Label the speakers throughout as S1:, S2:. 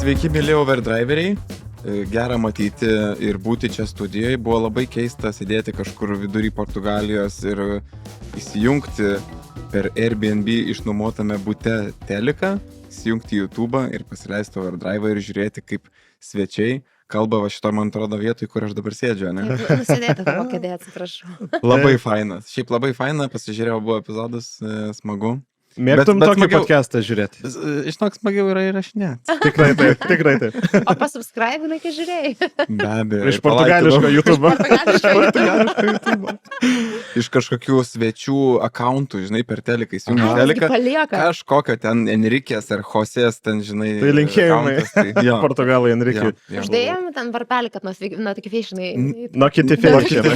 S1: Sveiki, mėly overdriveriai. Gera matyti ir būti čia studijoje. Buvo labai keista sėdėti kažkur vidury Portugalijos ir įsijungti per Airbnb išnuomotame bute teliką, įsijungti YouTube'ą ir pasileisti overdrive'ą ir žiūrėti, kaip svečiai kalba va šito, man atrodo, vietoj, kur aš dabar sėdžiu, ne?
S2: Nusėdėti tavo kėdė, atsiprašau.
S1: Labai fainas. Šiaip labai faina, pasižiūrėjau, buvo epizodas, smagu.
S3: Mėgtum tokį podcastą žiūrėti?
S1: Žinok, smagiau yra įrašinėti.
S3: Tikrai taip, tikrai taip.
S2: O pasubscribe, kai žiūrėjai?
S1: Be abejo.
S3: Iš portugališko YouTube'o.
S1: Iš kažkokių svečių akauntų, žinai, per teliką įsijungi teliką. Kažkokio ten Enrikės ar Josės, ten, žinai.
S3: Tai linkėjimai. Portugalai Enrikė.
S2: Uždėjom ten varpelį, kad notificationai.
S3: Notificationai.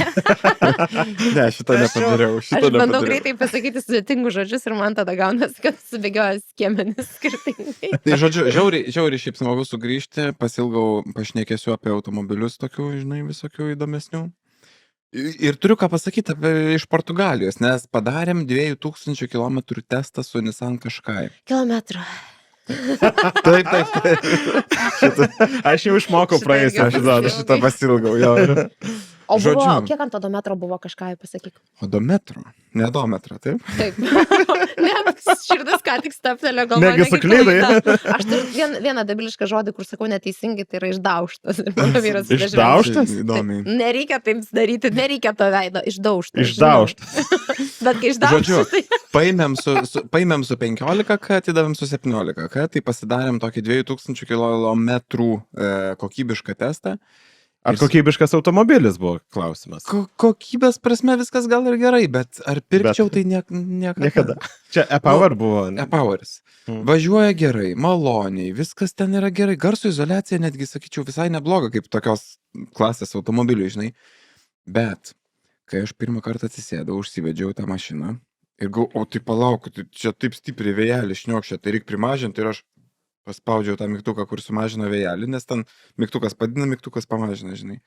S1: Ne, šito nepadariau.
S2: Aš bandau greitai pasakyti sudėtingus žodžius ir man tada gaunasi, kad subėgioja skiemenis skirtingai.
S1: Tai žodžiu, žiauriai šiaip smagu sugrįžti, pasilgau pašnekėsiu apie automobilius tokių, žinai, visokių įdomesnių. Ir turiu ką pasakyti iš Portugalijos, nes padarėm 2000 km testą su Nissan Qashqai.
S2: Kilometrų.
S1: Taip.
S3: Aš jau išmokau praėjusią epizodą,
S1: šitą pasilgau, jo.
S2: O buvo, kiek ant odometro buvo kažką, pasakyk?
S1: Odometro? Ne odometro, taip?
S2: Taip. Ne, širdis ką tik staptelė, galvoju.
S3: Negi suklydai.
S2: Aš turiu vieną debilišką žodį, kur sakau neteisingai, tai yra išdaužtas.
S3: Išdaužtas?
S1: Įdomiai.
S2: Nereikia taip daryti, nereikia to veido, išdaužtas.
S3: Išdaužtas.
S2: Bet kai išdaužtas, tai...
S1: Paėmėm su 15K, atidavėm su 17K, tai pasidarėm tokį 2000 km kokybišką testą.
S3: Ar kokybiškas automobilis buvo klausimas?
S1: Kokybės prasme viskas gal ir gerai, bet ar pirkčiau tai niekada.
S3: Čia e-Power buvo?
S1: E-Poweris. Važiuoja gerai, maloniai, viskas ten yra gerai. Garso izoliacija netgi, sakyčiau, visai nebloga kaip tokios klasės automobilių, žinai. Bet, kai aš pirmą kartą atsisėdau, užsivedžiau tą mašiną ir galvoju, o tai palauk, čia taip stipriai vėjelį šniokščia, tai reikia primažinti ir aš paspaudžiau tą mygtuką, kur sumažino vėjelį, nes ten mygtukas padidina, mygtukas pamažina, žinai.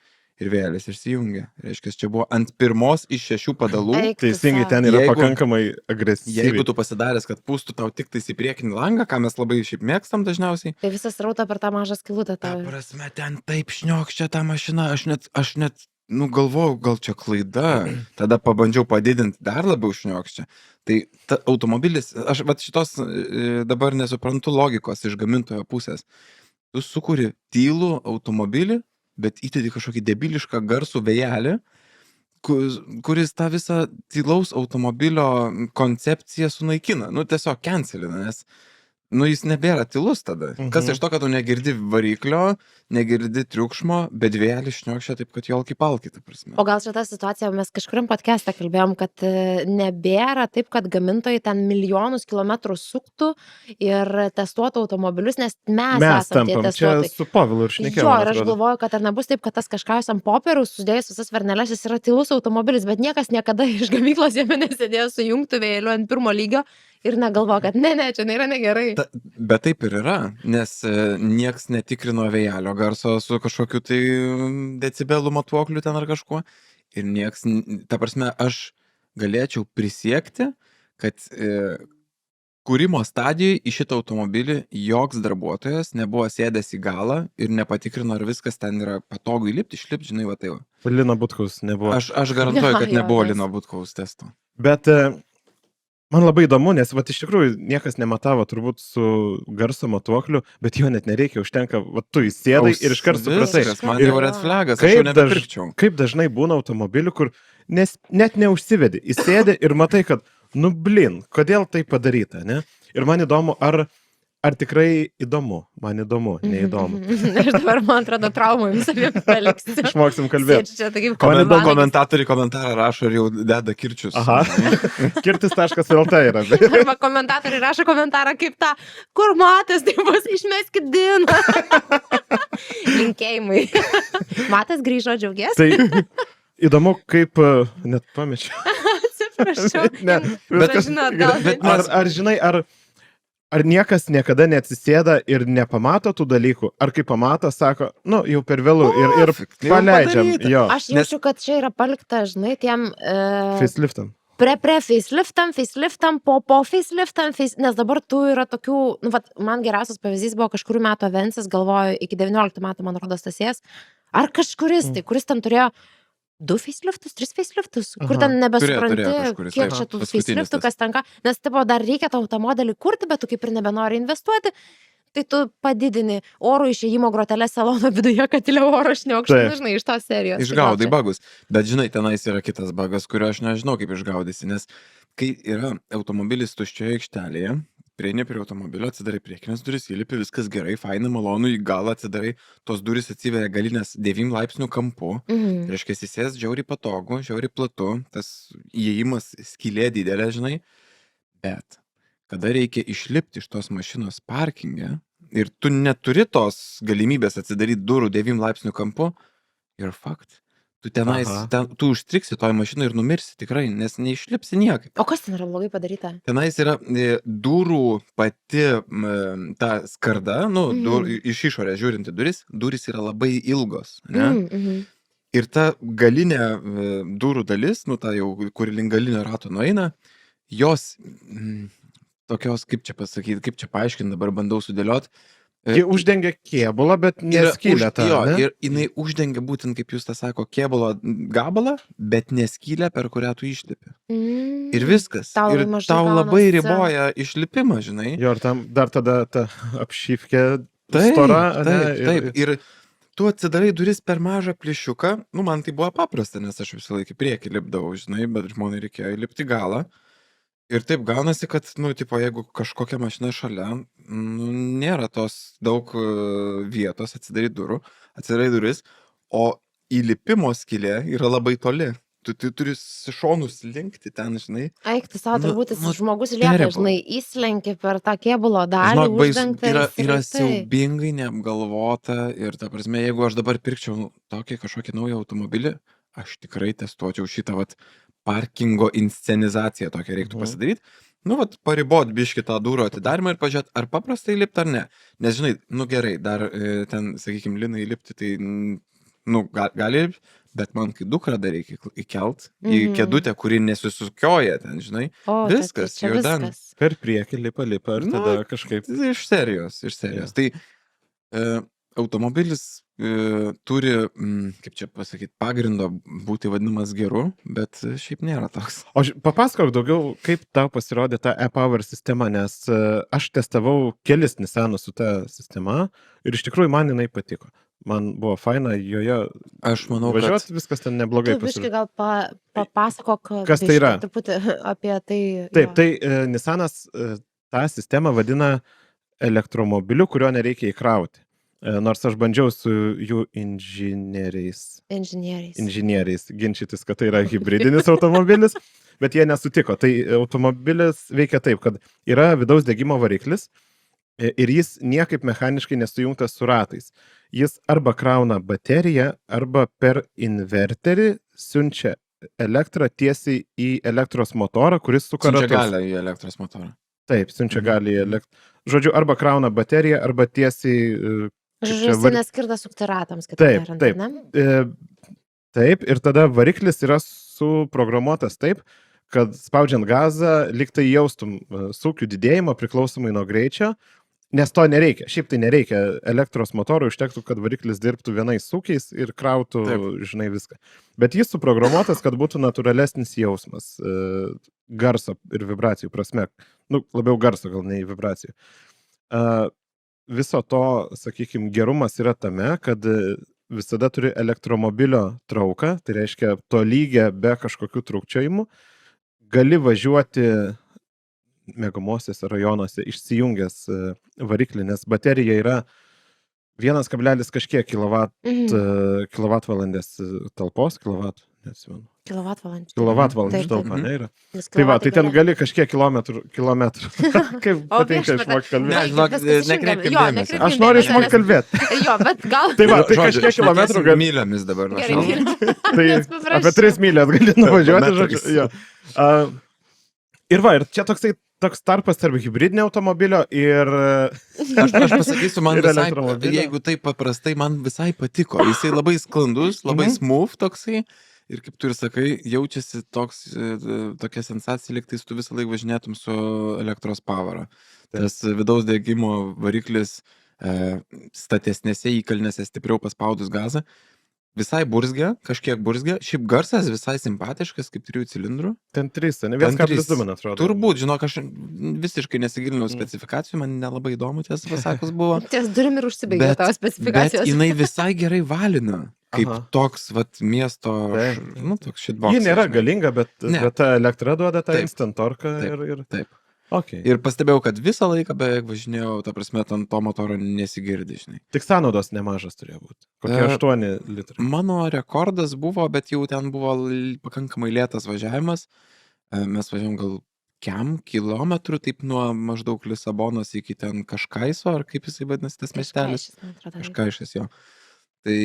S1: Ir vėjelis išsijungia. Reiškia, čia buvo ant pirmos iš 6 padalų.
S3: Teisingai, ten yra pakankamai agresyviai.
S1: Jeigu tu pasidaręs, kad pūstų tau tik tais į priekinį langą, ką mes labai šiaip mėgstam dažniausiai.
S2: Tai visas srauta per tą mažą skylutę.
S1: Ta prasme, ten taip šniokščia ta mašina, aš net galvojau, gal čia klaida. Tada pabandžiau padidinti, dar labiau šniokščia. Tai automobilis, aš šitos dabar nesuprantu logikos iš gamintojo pusės. Tu sukuri tylų automobilį, bet įdedi kažkokį debilišką garsų vėjelį, kuris tą visą tylaus automobilio koncepciją sunaikina. Tiesiog cancelina, nes jis nebėra tylus tada. Kas iš to, kad tu negirdi variklio, negirdi triukšmo, bet vėjelis šniokščia taip, kad jolki palki, ta prasme.
S2: O gal šitą situaciją mes kažkuriam podcast'e kalbėjom, kad nebėra taip, kad gamintojai ten milijonus kilometrų suktų ir testuotų automobilius, nes mes esam tie testuotojai.
S3: Čia su Povilu ir šnekėjom.
S2: Jo, ir aš galvoju, kad ar nebus taip, kad tas kažkas ant popieriaus, sudėjus visas varneles, jis yra tylus automobilis, bet niekas niekada iš gamyklos jame nesėdėjo su jungtu vėjeliu ant pirmo lygio ir negalvoja, kad ne, čia nėra negerai.
S1: Bet taip ir yra, nes nieks netikrino vėjelio garso su kažkokiu tai decibelų matuokliu ten ar kažkuo. Ir nieks, ta prasme, aš galėčiau prisiekti, kad kūrimo stadijoje į šitą automobilį joks darbuotojas nebuvo sėdęs į galą ir nepatikrino, ar viskas ten yra patogu įlipti, išlipti, žinai, va tai va.
S3: Lino Butkaus nebuvo.
S1: Aš garantuoju, kad nebuvo Lino Butkaus testo.
S3: Bet man labai įdomu, nes iš tikrųjų niekas nematavo turbūt su garso matuokliu, bet jo net nereikia, užtenka, tu įsėdai ir iškart supratai.
S1: Man jau red flagas, aš jau nebepirkčiau.
S3: Kaip dažnai būna automobilių, kur net neužsivedi, įsėdė ir matai, kad, kodėl tai padaryta, ne? Ir man įdomu, ar tikrai įdomu, man įdomu, neįdomu.
S2: Aš dabar, man atrodo, traumą jums abiem paliksiu.
S3: Išmoksim kalbėti.
S1: Komentatoriai komentarą rašo ir jau deda kirčius.
S3: Aha, kirtis.lt yra.
S2: Arba komentatoriai rašo komentarą kaip tą, kur Matas, tai bus išmeskit Diną. Linkėjimai. Matas grįžo, džiaugies?
S3: Tai įdomu, kaip, net pamečiau.
S2: Atsiprašau.
S3: Ar žinai, ar niekas niekada neatsisėda ir nepamato tų dalykų, ar kai pamato, sako, jau per vėlų ir paleidžiam.
S2: Aš jaučiu, kad čia yra palikta, žinai, tiem...
S3: Faceliftam.
S2: faceliftam, po faceliftam, nes dabar tų yra tokių, nu, vat, man geriausias pavyzdys buvo kažkurių metų Avensis, galvoju, iki 19 metų, man rodos, Stasės, ar kažkuris, tai kuris ten turėjo 2 faceliftus, 3 faceliftus, kur
S3: Aha.
S2: ten nebesupranti,
S1: Turėjo kažkuris,
S2: kiek
S1: taip,
S2: čia tų
S1: paskutinis
S2: faceliftų,
S1: tas.
S2: kas tenka, nes tipo dar reikia tą automodelį kurti, bet tu kaip ir nebenori investuoti, tai tu padidini oro išėjimo grotelę salono viduje, kad įliau oro šniokštą,
S3: Taip.
S2: žinai, iš tos serijos.
S1: Išgaudai bagus. Bet žinai, tenais yra kitas bagas, kurio aš nežinau, kaip išgaudysi, nes kai yra automobilis tuščioje aikštelėje, prieini prie automobilio, atsidarai priekinės duris, įlipi, viskas gerai, faina, malonu, į galą atsidarai, tos duris atsiveria galinės 9 laipsnių kampu,
S2: Mhm.
S1: tai reiškia, įsės žiauriai patogu, žiauriai platu, tas įėjimas skylė didelė, žinai, bet kada reikia išlipti iš tos mašinos parkinge ir tu neturi tos galimybės atsidaryti durų 9 laipsnių kampu, ir fakt. Tu tenais,
S3: Aha.
S1: tu užstriksi toj mašinai ir numirsi tikrai, nes neišlipsi niekaip.
S2: O kas ten yra blogai padaryta?
S1: Tenais yra durų pati ta skarda, nu, iš išorės žiūrinti durys yra labai ilgos, ne?
S2: Mhm.
S1: Ir ta galinė durų dalis, nu, ta jau, kur link galinio rato nueina, jos tokios, kaip čia pasakyti, kaip čia paaiškinti, dabar bandau sudėlioti.
S3: Ji uždengia kėbulą, bet neskylę tą,
S1: Jo,
S3: ne?
S1: ir jinai uždengia būtent, kaip jūs tą sako, kėbulo gabalą, bet neskylę, per kurią tu išlipi. Ir viskas.
S2: Tau
S1: Ir
S2: mažai
S1: tau labai
S2: gaunasi.
S1: riboja išlipimą, žinai.
S3: Jo, ir tam dar tada ta apšypkė
S1: Taip,
S3: stora, ane?
S1: taip. Ir tu atsidarai duris per mažą plyšiuką. Nu, man tai buvo paprasta, nes aš visą laiką į priekį lipdavau, žinai, bet žmonai reikėjo įlipti galą. Ir taip gaunasi, kad, nu, tipo, jeigu kažkokia mašina šalia, nu, nėra tos daug vietos atsidaryti durų, atsidarai duris, o įlipimo skylė yra labai toli. Tu turi šonus linkti ten, žinai.
S2: Eik, tu savo
S1: Nu,
S2: turbūt jis
S1: nu,
S2: žmogus lieka,
S1: terrible.
S2: žinai, įslenki per tą kėbulo dalį,
S1: Žinok,
S2: uždengtą
S1: yra siaubingai neapgalvota ir, ta prasme, jeigu aš dabar pirkčiau tokį kažkokį naują automobilį, aš tikrai testuočiau šitą, vat, parkingo inscenizaciją tokią reiktų pasidaryti. Nu, vat, paribot biškį tą durų atidarimą ir pažiūrėti, ar paprastai lipti ar ne. Nes, žinai, nu gerai, dar ten, sakykime, linai lipti, tai, nu, gali lipti, bet man kai dukrą dar reikia įkelt į kėdutę, kuri nesusukioja ten, žinai. Viskas,
S2: čia
S1: you're done.
S2: viskas.
S3: Per priekį lipa ir
S1: Nu,
S3: tada kažkaip...
S1: Iš serijos. Tai automobilis turi, kaip čia pasakyti, pagrindo būti vadinamas geru, bet šiaip nėra toks.
S3: O papasakok daugiau, kaip tau pasirodė ta e-Power sistema, nes aš testavau kelis Nissanus su ta sistema ir iš tikrųjų man jinai patiko. Man buvo faina joje
S1: Aš manau, kad
S3: važiuoti, viskas ten neblogai
S2: Tu biškai
S3: pasirodė.
S2: gal papasakok,
S3: Kas tai yra?
S2: Truputį apie tai.
S3: Taip,
S2: jo.
S3: tai Nissanas tą sistemą vadina elektromobiliu, kurio nereikia įkrauti. Nors aš bandžiau su jų inžinieriais ginčytis, kad tai yra hybridinis automobilis, bet jie nesutiko. Tai automobilis veikia taip, kad yra vidaus degimo variklis ir jis niekaip mechaniškai nesujungtas su ratais. Jis arba krauna bateriją, arba per inverterį siunčia elektrą tiesiai į elektros motorą, kuris suka
S1: siunčia
S3: ratus.
S1: galią į elektros motorą.
S3: Taip, siunčia gali į elektrą. Žodžiu, arba krauna bateriją, arba tiesiai...
S2: Žodžiu, jis neskirtas sukti ratams, kitaip
S3: Taip,
S2: tariant,
S3: taip.
S2: ne?
S3: Taip, ir tada variklis yra suprogramuotas taip, kad spaudžiant gazą, lyg tai jaustum sūkių didėjimą priklausomai nuo greičio, nes to nereikia. Šiaip tai nereikia. Elektros motorų užtektų, kad variklis dirbtų vienais sūkiais ir krautų, žinai, viską. Bet jis suprogramuotas, kad būtų natūralesnis jausmas garso ir vibracijų prasme. Nu, labiau garso, gal ne į vibracijų. Viso to, sakykime, gerumas yra tame, kad visada turi elektromobilio trauką, tai reiškia to lygio be kažkokių trūkčiojimų. Gali važiuoti miegamosiuose rajonuose išsijungęs variklį, nes baterija yra 1, kažkiek kilovatvalandės talpos, neatsimenu. Kilovatvalandžių talpa, ne yra. Tai va, tai ten gali kažkiek kilometrų. Kaip patinka išmokti kalbėti.
S1: Ne, žinok, nekreipkim dėmesio.
S3: Aš noriu išmokti kalbėti.
S2: Jo, bet gal...
S3: Tai va, tai kažkiek kilometrų gali.
S1: Mylėmis dabar.
S2: Gerai,
S3: Tai apie 3 mylės gali nuvažiuoti, žodžiu. Jo. Ir va, ir čia toks tarpas tarp hibridinio automobilio ir...
S1: Aš pasakysiu, man
S3: ir
S1: visai,
S3: elektromobilio.
S1: jeigu taip paprastai, man visai patiko. Jisai labai sklandus, labai smooth toksai. ir kaip tu ir sakai, jaučiasi tokia sensacija, lyg tais tu visą laiką važinėtum su elektros pavara.
S3: Taip.
S1: Tas vidaus degimo variklis statesnėse įkalnėse stipriau paspaudus gazą, visai burzgia, kažkiek burzgia, šiaip garsas visai simpatiškas, kaip 3 cilindrų.
S3: Ten 3, ne?
S1: Ten
S3: 1,2, man atrodo.
S1: Turbūt, žinok, aš visiškai nesigilinau specifikacijų, man nelabai įdomu, tiesą pasakus, buvo.
S2: Ties durim ir užsibaigė tavo
S1: Bet
S2: specifikacijos.
S1: jinai visai gerai valina, kaip
S3: Aha.
S1: toks, vat, miesto,
S3: Taip.
S1: toks shitboxas.
S3: Ji nėra
S1: žinai.
S3: galinga, bet
S1: Ne.
S3: ta elektra duoda tą
S1: Taip.
S3: instant torką
S1: Taip.
S3: ir...
S1: Taip.
S3: Okay.
S1: Ir pastebėjau, kad visą laiką beveik važinėjau, ta prasme, ant to motoro nesigirdi, žinai.
S3: Tik sąnaudos nemažas turėjo būti. Kokie 8 litrai.
S1: Mano rekordas buvo, bet jau ten buvo pakankamai lėtas važiavimas. Mes važiavom gal kilometrų, taip nuo maždaug Lisabonos iki ten Kažkaiso, ar kaip jisai vadinasi tas miestelis. Kažkaišas jo. Tai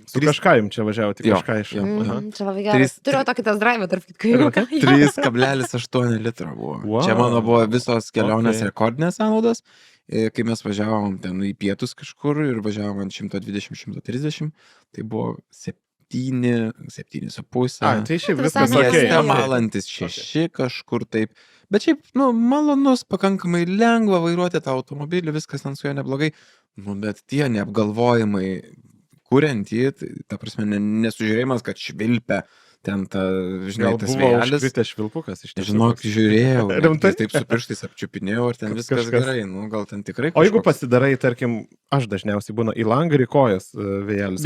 S3: Su kažką jums čia važiavo, tik
S1: Jo,
S3: kažką iš...
S1: jo.
S3: Aha.
S2: Čia labai gerai.
S1: Trys-
S2: Turėjau tokį tas drive, tarp kitko.
S3: Ir
S2: jau.
S1: 3,8 litro buvo.
S3: Wow.
S1: Čia mano buvo visos kelionės
S3: Okay.
S1: rekordinės sąnaudos. Kai mes važiavom ten į pietus kažkur ir važiavom ant 120-130, tai buvo 7,5.
S3: Ai, tai šiaip
S2: Tai
S3: viskas
S2: visai
S3: okei.
S1: Mieste
S2: okay.
S1: malantis 6 kažkur taip. Bet šiaip, malonus, pakankamai lengva vairuoti tą automobilį, viskas ten su juo neblogai. Bet tie neapgalvojimai, kuriant jį, tai, ta prasme, nesužiūrėjimas, kad švilpia ten ta, žinai,
S3: Gal
S1: tas
S3: buvo
S1: vėjelis.
S3: užkritęs švilpukas iš tiesų.
S1: Žinok, žiūrėjau,
S3: Rimtai?
S1: taip su pirštais apčiupinėjau, ar ten viskas
S3: Kažkas.
S1: gerai, gal ten tikrai
S3: O jeigu
S1: kažkoks-
S3: pasidarai, tarkim, aš dažniausiai būna į langą ir į kojas vėjelis.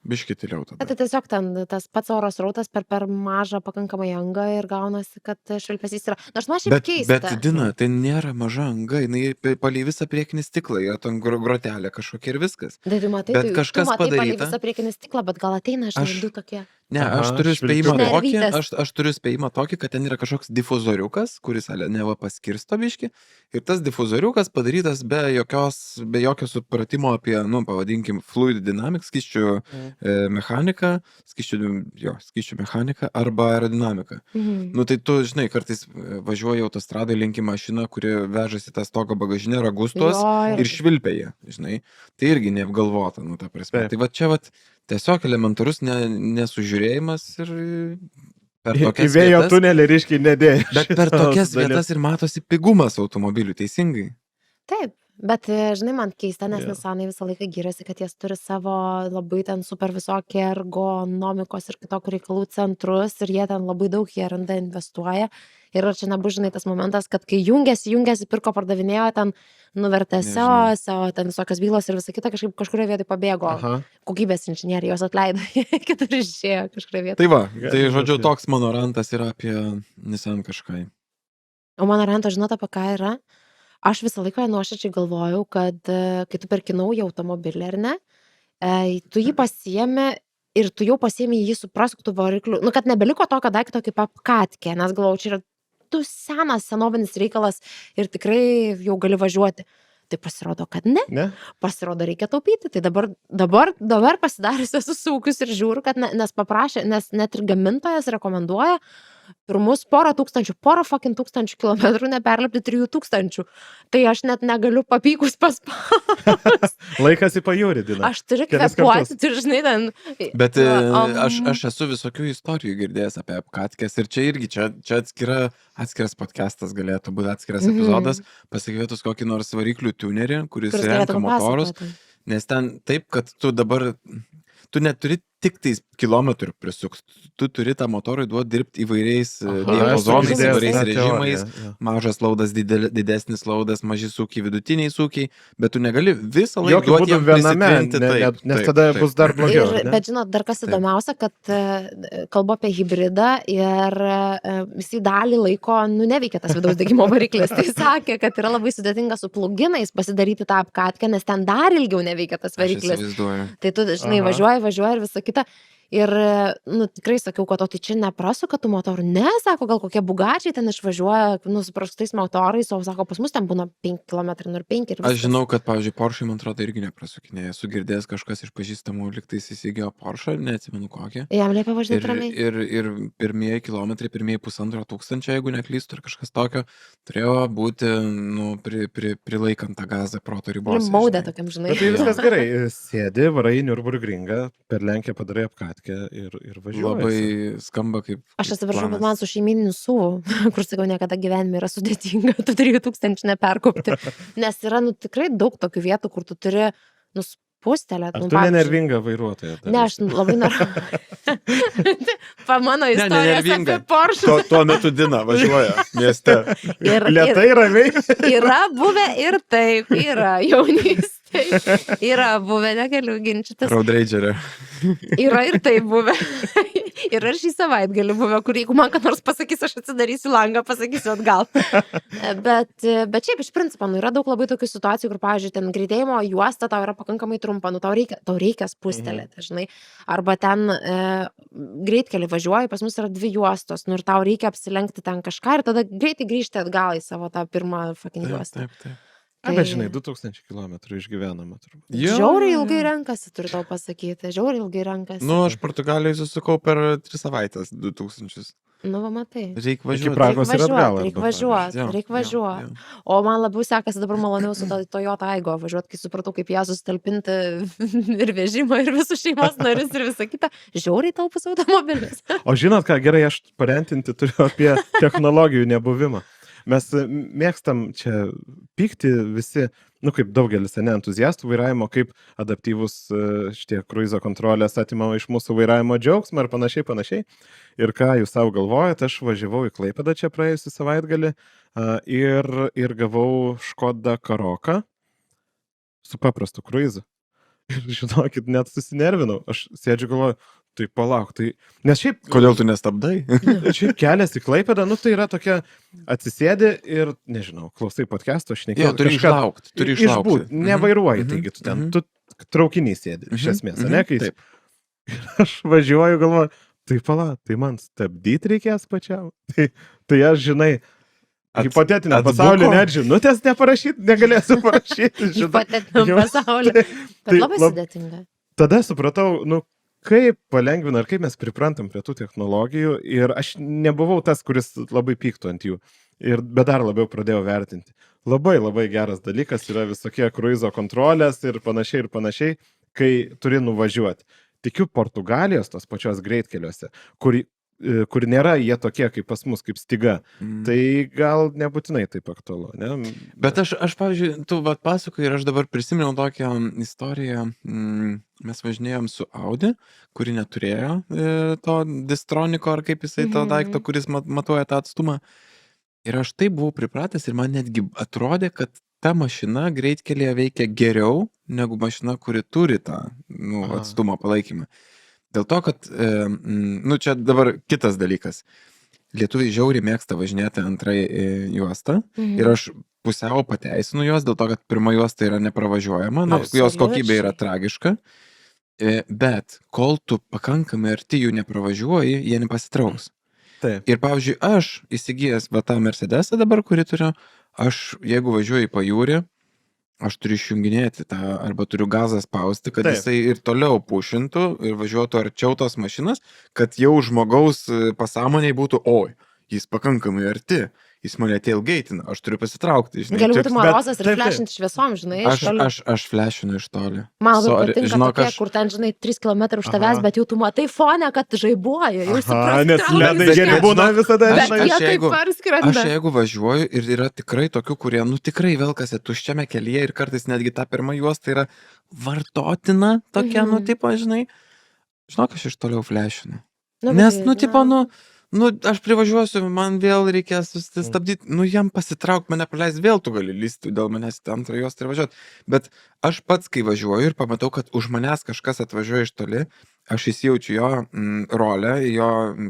S1: Biški tyliau tada.
S2: Tai tiesiog ten tas pats oro srautas per mažą pakankamai angą ir gaunasi, kad švilpesys yra. Nors man šiaip
S1: Bet,
S2: keista.
S1: bet Dina, tai nėra maža anga, jinai palei visą priekinį stiklą, yra ten grotelė kažkokia ir viskas.
S2: Tai tu matai,
S1: bet
S2: tu
S1: kažkas
S2: matai palei
S1: padaryta.
S2: visą priekinį stiklą, bet gal ateina, žinai,
S1: Aš-
S2: du tokie.
S1: Ne,
S3: Aha,
S1: aš turiu spėjimą
S3: švilpiukas.
S1: tokį,
S2: Nervytės.
S1: aš turiu spėjimą tokį, kad ten yra kažkoks difuzoriukas, kuris neva paskirsto biški. Ir tas difuzoriukas padarytas be jokio supratimo apie, pavadinkim, fluid dynamics, skysčių mechaniką, skysčių mechaniką arba aerodinamiką.
S2: Mhm.
S1: Tai tu, žinai, kartais važiuoji autostradai linki mašiną, kuri vežasi tą stogo bagažinę, ragustos
S2: Jo,
S1: ir švilpia jie, žinai. Tai irgi neapgalvota, ta prasme.
S3: Taip.
S1: Tai va čia tiesiog elementarus nesužiūrėjimas ir per
S3: Į
S1: tokias
S3: vėjo
S1: vietas.
S3: tunelį ryškiai nedėjai.
S1: Bet per tokias vietas ir matosi pigumas automobilių, teisingai.
S2: Taip, bet žinai, man keista, nes
S3: Jo.
S2: Nissanai visą laiką gyrėsi, kad jie turi savo labai ten super visokie ergonomikos ir kitokių reikalų centrus ir jie ten labai daug jie randa investuoja. Ir ar čia nebus, žinai, tas momentas, kad kai jungiasi, pirko, pardavinėjo, ten nuvertė
S1: Nežinau.
S2: SEO, ten visokios bylos ir visa kita kažkurioje vietoje pabėgo.
S3: Aha.
S2: Kokybės inžinieriai jos atleido, kitur išėjo kažkurioje vietoje.
S1: Tai va,
S3: Gali
S1: tai žodžiu,
S3: būti.
S1: toks mano rantas yra apie Nissan kažką.
S2: O mano rento, žinot, apie ką yra? Aš visą laiką nuoširdžiai galvojau, kad kai tu perki naują automobilį, ar ne, tu jį pasiemi ir tu jau pasiemi jį su prasuktų varikliu, kad nebeliko tokio daikto kaip apkatkė, nes galvojau, čia yra tu senas, senovinis reikalas ir tikrai jau gali važiuoti. Tai pasirodo, kad ne,
S3: Ne?
S2: pasirodo reikia taupyti. Tai dabar pasidarius esu saugus ir žiūriu, kad nes paprašė, nes net ir gamintojas rekomenduoja pirmus porą tūkstančių kilometrų neperlipti 3,000. Tai aš net negaliu papykus paspausti.
S3: Laikas į pajūrį, Dina.
S2: Aš turiu
S3: Kelis
S2: kvepuoti,
S3: kartus.
S2: turiu, žinai, ten.
S1: Bet
S2: Va,
S1: aš esu visokių istorijų girdėjęs apie apkatkės ir čia irgi, čia atskiras podcastas galėtų būti, atskiras
S2: Mhm.
S1: epizodas, pasikvietus kokį nors variklių tunerį, kuris
S2: kuris
S1: renka
S2: galėtų
S1: motorus,
S2: papasakoti.
S1: nes ten taip, kad tu neturi tik tais kilometrų prisukt, tu turi tą motorui duoti dirbti įvairiais diapazonais,
S2: girdėjęs
S1: įvairiais
S2: tą
S1: režimais, mažas laudas, didesnis laudas, maži sūkiai, vidutiniai sūkiai, bet tu negali visą laiką
S3: Jokių būdų
S1: duoti jam
S3: viename,
S1: prisitrinti,
S3: nes tada bus dar blogiau.
S2: Ir,
S3: ne?
S2: bet žinot, dar kas
S1: Taip.
S2: įdomiausia, kad kalbu apie hybridą ir visi dalį laiko, neveikia tas vidaus degimo variklis. Tai sakė, kad yra labai sudėtinga su pluginais pasidaryti tą apkatkę, nes ten dar ilgiau neveikia tas
S1: Aš
S2: variklis.
S1: įsivaizduoju.
S2: Tai tu, žinai,
S3: Aha.
S2: važiuoji ir visa kita. Ir, tikrai sakiau, kad o tai čia neprasuka tų motorų. Ne, sako, gal kokie bugačiai ten išvažiuoja, su prastais motorais, o sako, pas mus ten būna 5 km ir 5 ir viskas.
S1: Aš žinau, kad, pavyzdžiui, Porsche, man atrodo, irgi neprasukinėja. Esu girdėjęs kažkas iš pažįstamų, liktais įsigijo Porsche, neatsimenu kokią.
S2: Jam liepia
S1: Ir,
S2: važiuoti ramiai.
S1: ir pirmieji kilometrai, pirmieji 1,5 jeigu neklystu, ar kažkas tokio, turėjo būti, prilaikant tą gazą proto ribos.
S2: Maudė tokiam, žinai.
S3: Bet tai viskas gerai. Sėdi, varai į Nürburgringą, per Lenkiją padarai apkatkę fotkę ir važiuoji.
S1: Labai skamba kaip
S2: Aš atsiprašau, bet
S1: planas.
S2: man su šeimyniniu SUV, kur sakau, niekada gyvenime yra sudėtinga, tu 3000 neperkopti. Nes yra, nu, tikrai daug tokių vietų, kur tu turi, nu, spustelėt.
S3: Ar
S2: Nu,
S3: tu nenervinga vairuotoja?
S2: Ne, aš labai noriu. Pa mano istorijas
S1: nenervinga.
S2: apie Porsche.
S1: Tuo metu Dina važiuoja mieste.
S3: Lietai ramiai.
S2: Yra buvę ir taip, yra jaunystėje. Yra buvę, negaliu ginčytis.
S1: Road Ragerė.
S2: Yra ir taip buvę. Yra ir šį savaitgalį buvę, kur jeigu man ką nors pasakys, aš atsidarysiu langą, pasakysiu atgal. Bet šiaip iš principo, nu, yra daug labai tokių situacijų, kur, pavyzdžiui, ten greitėjimo juosta tau yra pakankamai trumpa, nu, tau reikia spustelėti, žinai. Arba ten greitkelį važiuoji, pas mus yra 2 juostos, nu, ir tau reikia apsilenkti ten kažką ir tada greitai grįžti atgal į savo tą pirmą fucking juostą.
S1: Taip.
S3: Bet žinai, 2000 km išgyvenama turbūt.
S2: Žiauriai ilgai renkasi, turiu tau pasakyti, žiauriai ilgai renkasi.
S1: Nu, aš Portugalijoje susikau per 3 savaitės 2000.
S2: Nu, va, matai.
S1: Reikia
S3: Iki
S1: važiuoti.
S3: Pragos ir atgal.
S2: Reik
S3: arba,
S2: važiuot,
S1: Jo,
S2: reik
S1: jo,
S2: važiuot.
S1: jo.
S2: O man labiau sekasi dabar maloniau su Toyota Aigo važiuoti, kai supratau, kaip ją susitalpinti ir vežimą, ir visus šeimos narius, ir visą kitą. Žiauriai taupus automobilis.
S3: O žinot ką, gerai, aš parentinti turiu apie technologijų nebuvimą. Mes mėgstam čia pykti visi, nu kaip daugelis entuziastų vairavimo, kaip adaptyvus šitie kruizo kontrolės atimama iš mūsų vairavimo džiaugsmą ir panašiai. Ir ką jūs savo galvojate, aš važiavau į Klaipėdą čia praėjusį savaitgalį ir gavau Škoda Karoką su paprastu kruizu. Ir žinokit, net susinervinau. Aš sėdžiu galvoju, tai palauk, tai... Nes šiaip...
S1: Kodėl tu nestabdai?
S3: Šiaip kelias į Klaipėdą, nu tai yra tokia atsisėdi ir, nežinau, klausai podcast'o, aš nekėjau.
S1: Jo, turi išlaukti.
S3: Išbūt, nevairuoji,
S1: Mhm,
S3: taigi tu ten,
S1: mhm.
S3: tu traukiniai sėdi, iš esmės, ne, kai
S1: Taip.
S3: aš važiuoju, galvoju, tai tai man stabdyti reikės pačiam. Tai aš, žinai, hipotetinę pasaulį net žinutės negalėsiu parašyti, žinai.
S2: Hipotetiniam pasauliu. Bet labai sudėtinga.
S3: Tada supratau, nu, kaip palengvina ir kaip mes priprantam prie tų technologijų ir aš nebuvau tas, kuris labai pyktų ant jų, bet dar labiau pradėjau vertinti. Labai geras dalykas yra visokie kruizo kontrolės ir panašiai, kai turi nuvažiuoti. Tikiu Portugalijos tos pačios greitkeliuose, kur nėra jie tokie kaip pas mus, kaip styga. Tai gal nebūtinai taip aktualu, ne?
S1: Bet aš pavyzdžiui, tu pasakoji ir aš dabar prisiminiau tokią istoriją. Mes važinėjom su Audi, kuri neturėjo to distroniko, ar kaip jisai to daikto, kuris matuoja tą atstumą. Ir aš taip buvau pripratęs ir man netgi atrodė, kad ta mašina greitkelėje veikia geriau negu mašina, kuri turi tą atstumą palaikymą. Dėl to, kad, nu čia dabar kitas dalykas. Lietuviai žiauriai mėgsta važinėti antrąją juostą ir aš pusiau pateisinu juos, dėl to, kad pirma juosta yra nepravažiuojama, nors jos kokybė yra tragiška, bet kol tu pakankamai arti jų nepravažiuoji, jie nepasitrauks.
S3: Taip.
S1: Ir pavyzdžiui, aš įsigijęs tą Mercedesą dabar, kurį turiu, aš jeigu važiuoju į pajūrį, aš turiu išjunginėti tą, arba turiu gazą spausti, kad
S3: Taip.
S1: jisai ir toliau pušintų ir važiuotų arčiau tos mašinos, kad jau žmogaus pasąmoniai būtų, oi, jis pakankamai arti, jis mane tailgateina, aš turiu pasitraukti. Žinai,
S2: Gali
S1: čia-
S2: būti morozas ir
S3: taip.
S2: flešinti šviesom, žinai. iš toli.
S1: Aš flešinu iš toli.
S2: Man labai
S1: Sorry,
S2: patinka
S1: žinok,
S2: tokie, kur ten, žinai, 3 km už tavęs,
S3: Aha.
S2: bet jau tu matai fone, kad žaibuoja. Jau
S3: Nes ledai geri būna visada,
S2: Bet
S3: žinai.
S2: jie
S1: aš
S2: taip
S1: jeigu-
S2: parskrenda.
S1: Aš jeigu važiuoju ir yra tikrai tokių, kurie, nu tikrai velkasi tuščiame kelyje ir kartais netgi ta pirma juosta yra vartotina tokia, nu tipo, žinai. Žinok, aš iš toliau flešinu. Nes, nu tipo, nu, aš privažiuosiu, man vėl reikės sustabdyti, nu, jam pasitrauk, mane paleis, vėl tu gali lysti dėl manęs į antrą juostą ir važiuoti. Bet aš pats, kai važiuoju ir pamatau, kad už manęs kažkas atvažiuoja iš toli, aš įsijaučiu jo rolę, jo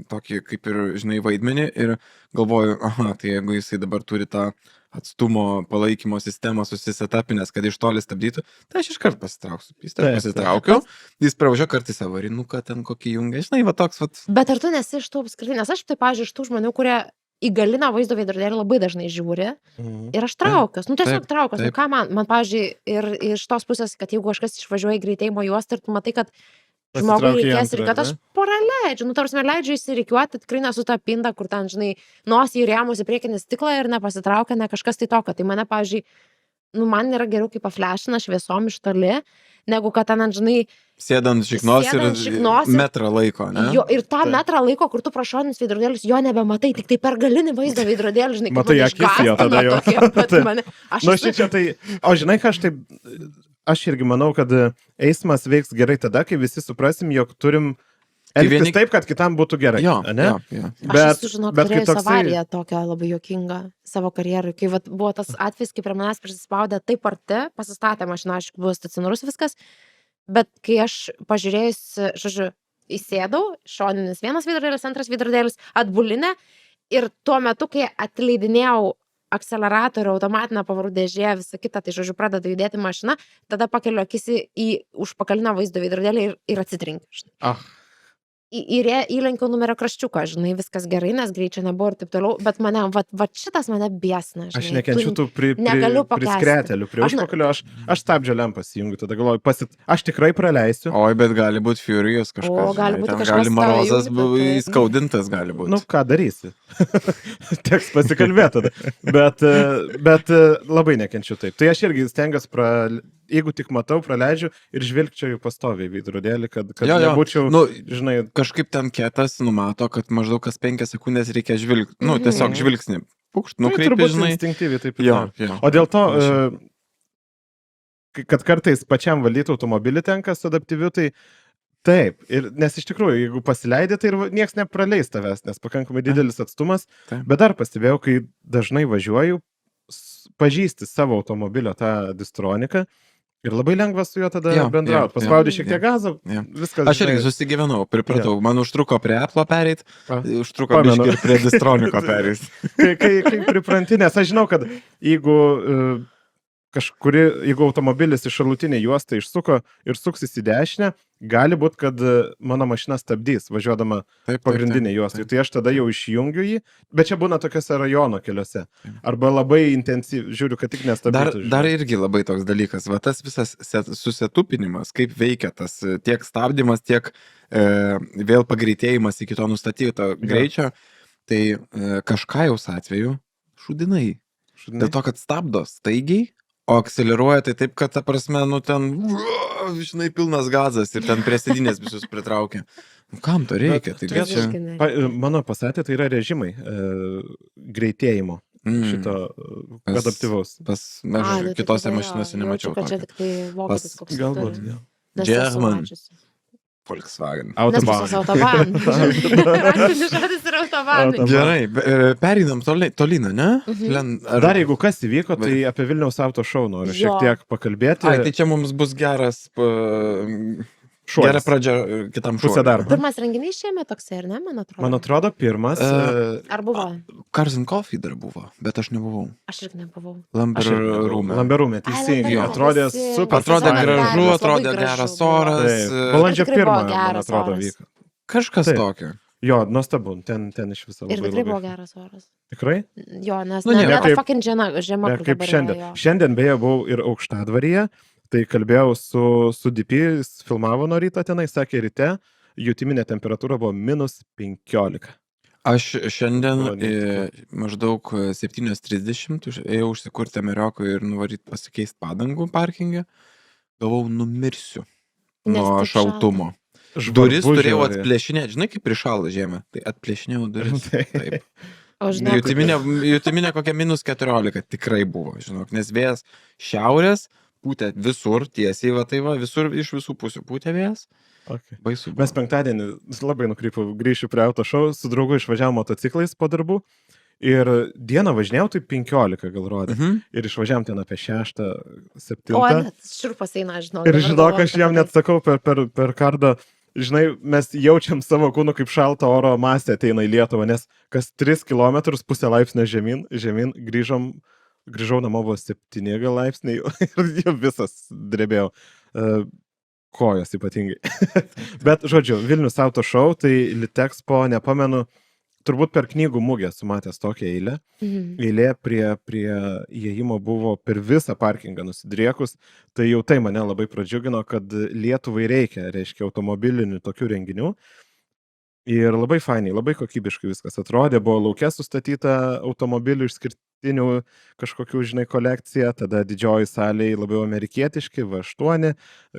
S1: tokį kaip ir, žinai, vaidmenį ir galvoju, aha, tai jeigu jisai dabar turi tą atstumo palaikymo sistemą susisetapinės, kad iš toli stabdytų, tai aš iškart pasitrauksiu. Jis
S3: Taip,
S1: pasitraukiau, jis pravažiuoja kartais avarinuką ten kokį jungia, žinai, va toks, va.
S2: Bet ar tu nesi iš tų apskritai, nes aš tai, pavyzdžiui, iš tų žmonių, kurie į galinę vaizdo veidrodėlį labai dažnai žiūri ir aš traukiuos, nu tiesiog
S1: taip,
S2: traukiuos, nu
S1: taip.
S2: ką man, pavyzdžiui, ir iš tos pusės, kad jeigu kažkas išvažiuoja į greitėjimo juostą ir tu matai, kad žmogui
S3: Pasitraukia į
S2: reikės ir
S3: antrą,
S2: kad aš porą leidžiu, nu tarsi leidžiu įsirikiuoti, tikrai nesu ta pinda, kur ten, žinai, nosį įrėmus į priekinį stiklą ir nepasitraukia, ne kažkas tai tokio. Tai mane, pavyzdžiui, nu man yra geriau, kaip paflešina šviesom iš toli, negu kad ten, žinai,
S1: Sėdant šiknos ir
S2: Sėdant šiknos ir-
S1: metrą laiko, ne?
S2: jo, ir tą
S3: Taip.
S2: metrą laiko, kur tu prašoninis veidrodėlis, jo nebematai, tik tai per galinį vaizdo veidrodėlį, žinai, kaip
S3: Matai
S2: mane
S3: akis jo
S2: išgąsdino
S3: tada jo.
S2: tokie, bet
S3: Taip.
S2: mane, aš
S3: Nu,
S2: esu-
S3: šičia tai, o žinai, ką aš irgi manau, kad eismas veiks gerai tada, kai visi suprasim, jog turim elgtis
S1: vieni-
S3: taip, kad kitam būtų gerai.
S1: Jo,
S3: ane?
S1: jo.
S2: Aš esu, žinok,
S3: bet kai
S2: turėjus
S3: toksai-
S2: avariją tokią labai juokingą savo karjerui, kai vat, buvo tas atvejis, kai prie manęs prisispaudė taip arti, pasistatė mašina, aišku, buvo stacionarus viskas, bet kai aš pažiūrėjus, žodžiu, įsėdau, šoninis vienas veidrodėlis, antras veidrodėlis, atbulinę ir tuo metu, kai atleidinėjau akceleratorių, automatinę pavarų dėžę, visą kitą, tai žodžiu, pradeda judėti mašina, tada pakeliu akis į užpakalinę vaizdo veidrodėlį ir atsitrinkiu. žinai.
S3: Ah,
S2: Įlenkiau numerio kraščiuką, žinai, viskas gerai, nes greičio nebuvo ir taip toliau, bet mane, va šitas mane biesna, žinai.
S3: aš nekenčiu
S2: tu-
S3: tų
S2: negaliu pakęsti.
S3: priskretelių prie
S2: Aš ne-
S3: užpakalio, aš stabdžio lempą įjungiu, tada galvoju, aš tikrai praleisiu.
S1: Oi, bet gali būti Furious kažkas.
S2: O, gali
S1: žinai,
S2: būti
S1: ten
S2: kažkas
S1: gali Marozas
S2: tau įjungti, taip.
S1: įskaudintas gali būti.
S3: Nu, ką darysi? Teks pasikalbėti tada. Bet labai nekenčiu taip. Tai aš irgi stengiuosi, jeigu tik matau, praleidžiu ir žvilgčiau pastoviai veidrodėlį, kad
S1: Jo, jo.
S3: nebūčiau,
S1: Nu,
S3: žinai,
S1: kažkaip ten ketas numato, kad maždaug kas 5 sekundės reikia žvilgti. Nu,
S2: Mhm.
S1: tiesiog žvilgsnį. Pukšt, nukreipi,
S3: turbūt
S1: žinai.
S3: instinktyviai taip.
S1: Jo, jo.
S3: O dėl to,
S1: Panašiai.
S3: kad kartais pačiam valdyti automobilį tenka su adaptyviu, tai taip. Nes iš tikrųjų, jeigu pasileidai, tai ir nieks nepraleis tavęs, nes pakankamai didelis atstumas.
S1: Taip.
S3: Bet dar pastebėjau, kai dažnai važiuoju, pažįsti savo automobilio tą distroniką ir labai lengva su juo tada
S1: Jo,
S3: bendrauti.
S1: jo,
S3: Paspaudai
S1: jo,
S3: šiek
S1: jo.
S3: tiek gazą,
S1: Jo.
S3: viskas.
S1: Aš irgi susigyvenau, pripratau. Man užtruko prie Apple pereit,
S3: A.
S1: užtruko
S3: Pamenu.
S1: biškį ir prie Distroniko pereit.
S3: kai pripranti, nes aš žinau, kad jeigu jeigu automobilis iš šalutinė juosta išsuko ir suksis į dešinę, gali būti, kad mano mašina stabdys, važiuodama
S1: Taip,
S3: pagrindinė juosta. Tai aš tada jau išjungiu jį, bet čia būna tokiuose rajono keliuose. Arba labai intensyviai, žiūriu, kad tik nestabdytų.
S1: Dar irgi labai toks dalykas, va tas visas susetupinimas, kaip veikia tas tiek stabdymas, tiek vėl pagreitėjimas iki to nustatyto greičio, tai kažkajaus atveju šudinai. Dėl to, kad stabdo staigiai, o akceleruoja tai taip, kad ta prasme, nu ten, žinai, pilnas gazas ir ten prie sėdynės visus pritraukia. Nu, kam to reikia? Tai
S2: Tai
S1: čia...
S2: visiškai ne.
S3: Mano pasatė tai yra režimai greitėjimo šito adaptyvaus.
S1: Aš
S2: Nu, tai
S1: kitose
S2: tada jo,
S1: mašinose
S2: jaučiu,
S1: nemačiau.
S2: kad čia
S1: tokio.
S2: tik tai vokietis koks.
S3: Galbūt.
S2: turi.
S3: Jo.
S2: Nes esu
S1: German.
S2: mačiusi.
S1: Volkswagen.
S2: Nes
S3: Autobahn.
S2: visos autoban. Raktinis žodis yra autobanai.
S3: Autoban.
S1: Gerai, pereinam toliną, ne?
S2: Mhm.
S3: Dar jeigu kas įvyko, tai apie Vilniaus auto šou noriu šiek
S2: Jo.
S3: tiek pakalbėti.
S1: Ai, tai čia mums bus geras,
S3: Šuolis.
S1: gera pradžia kitam
S3: Pusę
S1: šuoliui.
S3: darbo.
S2: Pirmas renginys šiemet toksai, ar ne, man atrodo?
S3: Man atrodo, pirmas.
S2: Ar buvo?
S1: Cars and Coffee dar buvo, bet aš nebuvau.
S2: Aš irgi nebuvau.
S1: Lamber rūmė.
S3: Lamberumė, teisingai.
S1: Jo.
S3: Atrodė
S2: visi-
S3: super.
S1: Atrodė
S2: Sezonas
S1: gražu,
S2: geras,
S1: atrodė
S2: labai
S1: geras
S2: gražu buvo.
S1: oras.
S3: Taip. Balandžio
S2: tikrai buvo
S3: 1, man
S2: geras
S3: atrodo,
S2: oras.
S3: vyko.
S1: Kažkas
S3: Taip.
S1: tokio.
S3: Jo, nuostabu, ten iš viso
S2: Ir
S3: labai
S2: tikrai buvo
S3: labai.
S2: geras oras.
S3: Tikrai?
S2: Jo, nes
S1: Nu,
S2: ne,
S1: ne,
S2: ne ta
S3: kaip-
S2: fucking žiema,
S3: Ne,
S2: kur
S3: kaip
S2: dabar
S3: šiandien.
S2: yra, jo.
S3: Šiandien beje buvau ir Aukštadvaryje, tai kalbėjau su DP, jis filmavo nuo ryto tenai, sakė ryte, jutiminė temperatūra buvo -15.
S1: Aš šiandien
S3: Buvo
S1: maždaug 7:30 ėjau užsikurti Amerikoje ir nuvaryti pasikeisti padangų parkingę. Galvau, numirsiu
S2: Nes
S1: nuo
S2: taip šalta.
S1: šaltumo. Duris turėjau atplėšinėti, žinai, kaip prišalą žiemą. Tai atplėšinėjau duris. Taip.
S2: O žinok,
S1: Jutiminė kokia -14 tikrai buvo, žinok, nes vėjas šiaurės pūtė visur, tiesiai, va tai va, visur iš visų pusių pūtė vėjas.
S3: Okay.
S1: Baisu. buvo.
S3: Mes penktadienį labai nukrypau, grįšiu prie auto šou, su draugu išvažiavom motociklais po darbų ir dieną važinėjau, tai 15 gal rodė.
S1: Mhm.
S3: Ir išvažiavam ten apie 6-7.
S2: o net šiurpas eina, žinau.
S3: Ir
S2: dabar
S3: žinok,
S2: galvoju
S3: aš jam
S2: apie
S3: net sakau per kardą, žinai, mes jaučiam savo kūną, kaip šalto oro masė ateina į Lietuvą, nes kas 3 km pusę laipsnio žemyn, grįžau namo buvo 7 gal laipsniai ir jau visas drebėjau. Kojos ypatingai. Bet, žodžiu, Vilnius auto šou, tai Litexpo, nepamenu, turbūt per knygų mugę sumatęs tokią eilę.
S2: Mhm.
S3: Eilė prie įėjimo buvo per visą parkingą nusidriekus, tai jau tai mane labai pradžiugino, kad Lietuvai reikia, reiškia, automobilinių tokių renginių. Ir labai fainiai, labai kokybiškai viskas atrodė, buvo laukia sustatyta automobilių išskirtinių kažkokių, žinai, kolekcija, tada didžioji salėje labiau amerikietiški, V8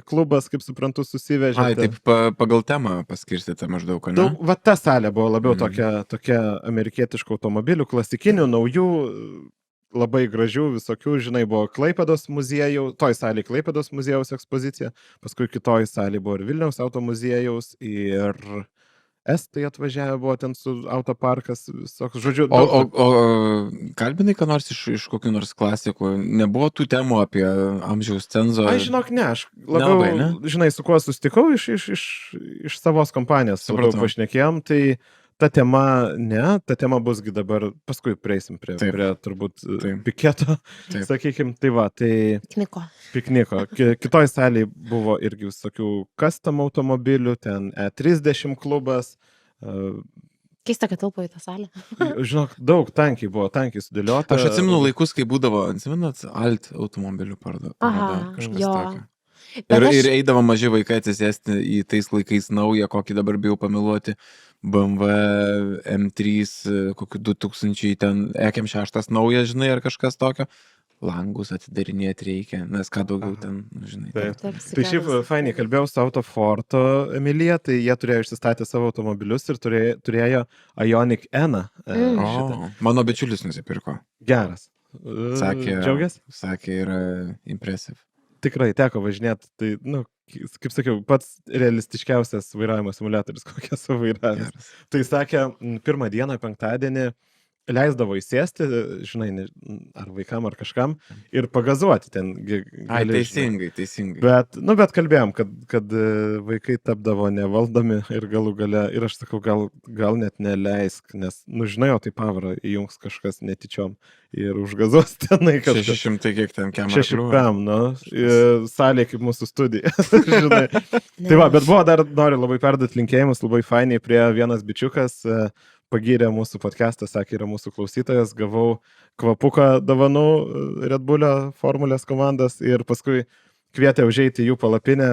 S3: klubas, kaip suprantu, susivežė.
S1: Ai, taip pagal temą paskirstyta maždaug, ne?
S3: Daug, va ta salė buvo labiau
S1: Mhm.
S3: tokia amerikietiškų automobilių, klasikinių, naujų, labai gražių, visokių, žinai, buvo Klaipėdos muziejų, toj salėje Klaipėdos muziejaus ekspozicija, paskui kitoj salėje buvo ir Vilniaus automuziejaus, ir Estai atvažiavę buvo ten su autoparkas, visoks, žodžiu,
S1: O kalbinai, ką nors iš kokių nors klasikų? Nebuvo tų temų apie amžiaus cenzo?
S3: Aš žinok, ne, aš labiau,
S1: Nelabai, ne?
S3: žinai, su kuo susitikau iš savos kompanijos, labiau
S1: Supratau.
S3: pašnekėjom, tai ta tema, ne, ta tema busgi dabar, paskui prieisim prie
S1: Taip.
S3: turbūt
S1: Taip.
S3: piketo,
S1: Taip.
S3: sakykim, tai va, tai
S2: Kniko.
S3: pikniko. Kitoj salėje buvo irgi visokių custom automobilių, ten E30 klubas,
S2: Keista, kad tilpo į tą salę.
S3: žinok, daug tankiai buvo, tankiai sudėliota.
S1: Aš atsimenu laikus, kai būdavo, atsimenat, alt automobilių paroda,
S2: Aha,
S1: kažkas
S2: jo.
S1: tokio.
S2: Bet
S1: Ir,
S2: aš-
S1: ir eidavo maži vaikai atsisėsti į tais laikais naują, kokį dabar bijau pameluoti, BMW M3, kokiu 2000 ten, EKM6 naujas, žinai, ar kažkas tokio. Langus atidarinėti reikia, nes ką daugiau
S3: Aha.
S1: ten, žinai.
S3: Taip.
S2: Taip,
S3: Tai šiaip
S2: sikėlus.
S3: fainiai kalbėjau su Autoforto Emilija, tai jie turėjo išsistatę savo automobilius ir turėjo Ioniq N.
S2: Mm.
S1: O, mano bičiulis nusipirko.
S3: Geras.
S1: Sakė,
S3: Džiaugias?
S1: sakė, yra impresiv.
S3: Tikrai teko važinėti, tai, nu, kaip sakiau, pats realistiškiausias vairavimo simuliatorius, kokią esu vairavęs.
S1: Geras.
S3: Tai sakė, pirmą dieną, penktadienį, leisdavo įsėsti, žinai, ar vaikam, ar kažkam, ir pagazuoti ten.
S1: Ai,
S3: gali, žinai.
S1: teisingai.
S3: Bet kalbėjom, kad vaikai tapdavo nevaldomi ir galų gale, ir aš sakau, gal net neleisk, nes, nu, žinai, o tai pavarą įjungs kažkas netyčiom ir užgazuos tenai kažkas.
S1: 600 kiek ten kiam.
S3: 600, nu, salė kaip mūsų studija. Žinai. Tai va, bet buvo dar, noriu labai perduoti linkėjimus, labai fainiai prie vienas bičiukas pagyrė mūsų podcastą, sakė, yra mūsų klausytojas, gavau kvapuką dovanų Red Bullio formulės komandos ir paskui kvietė užeiti jų palapinę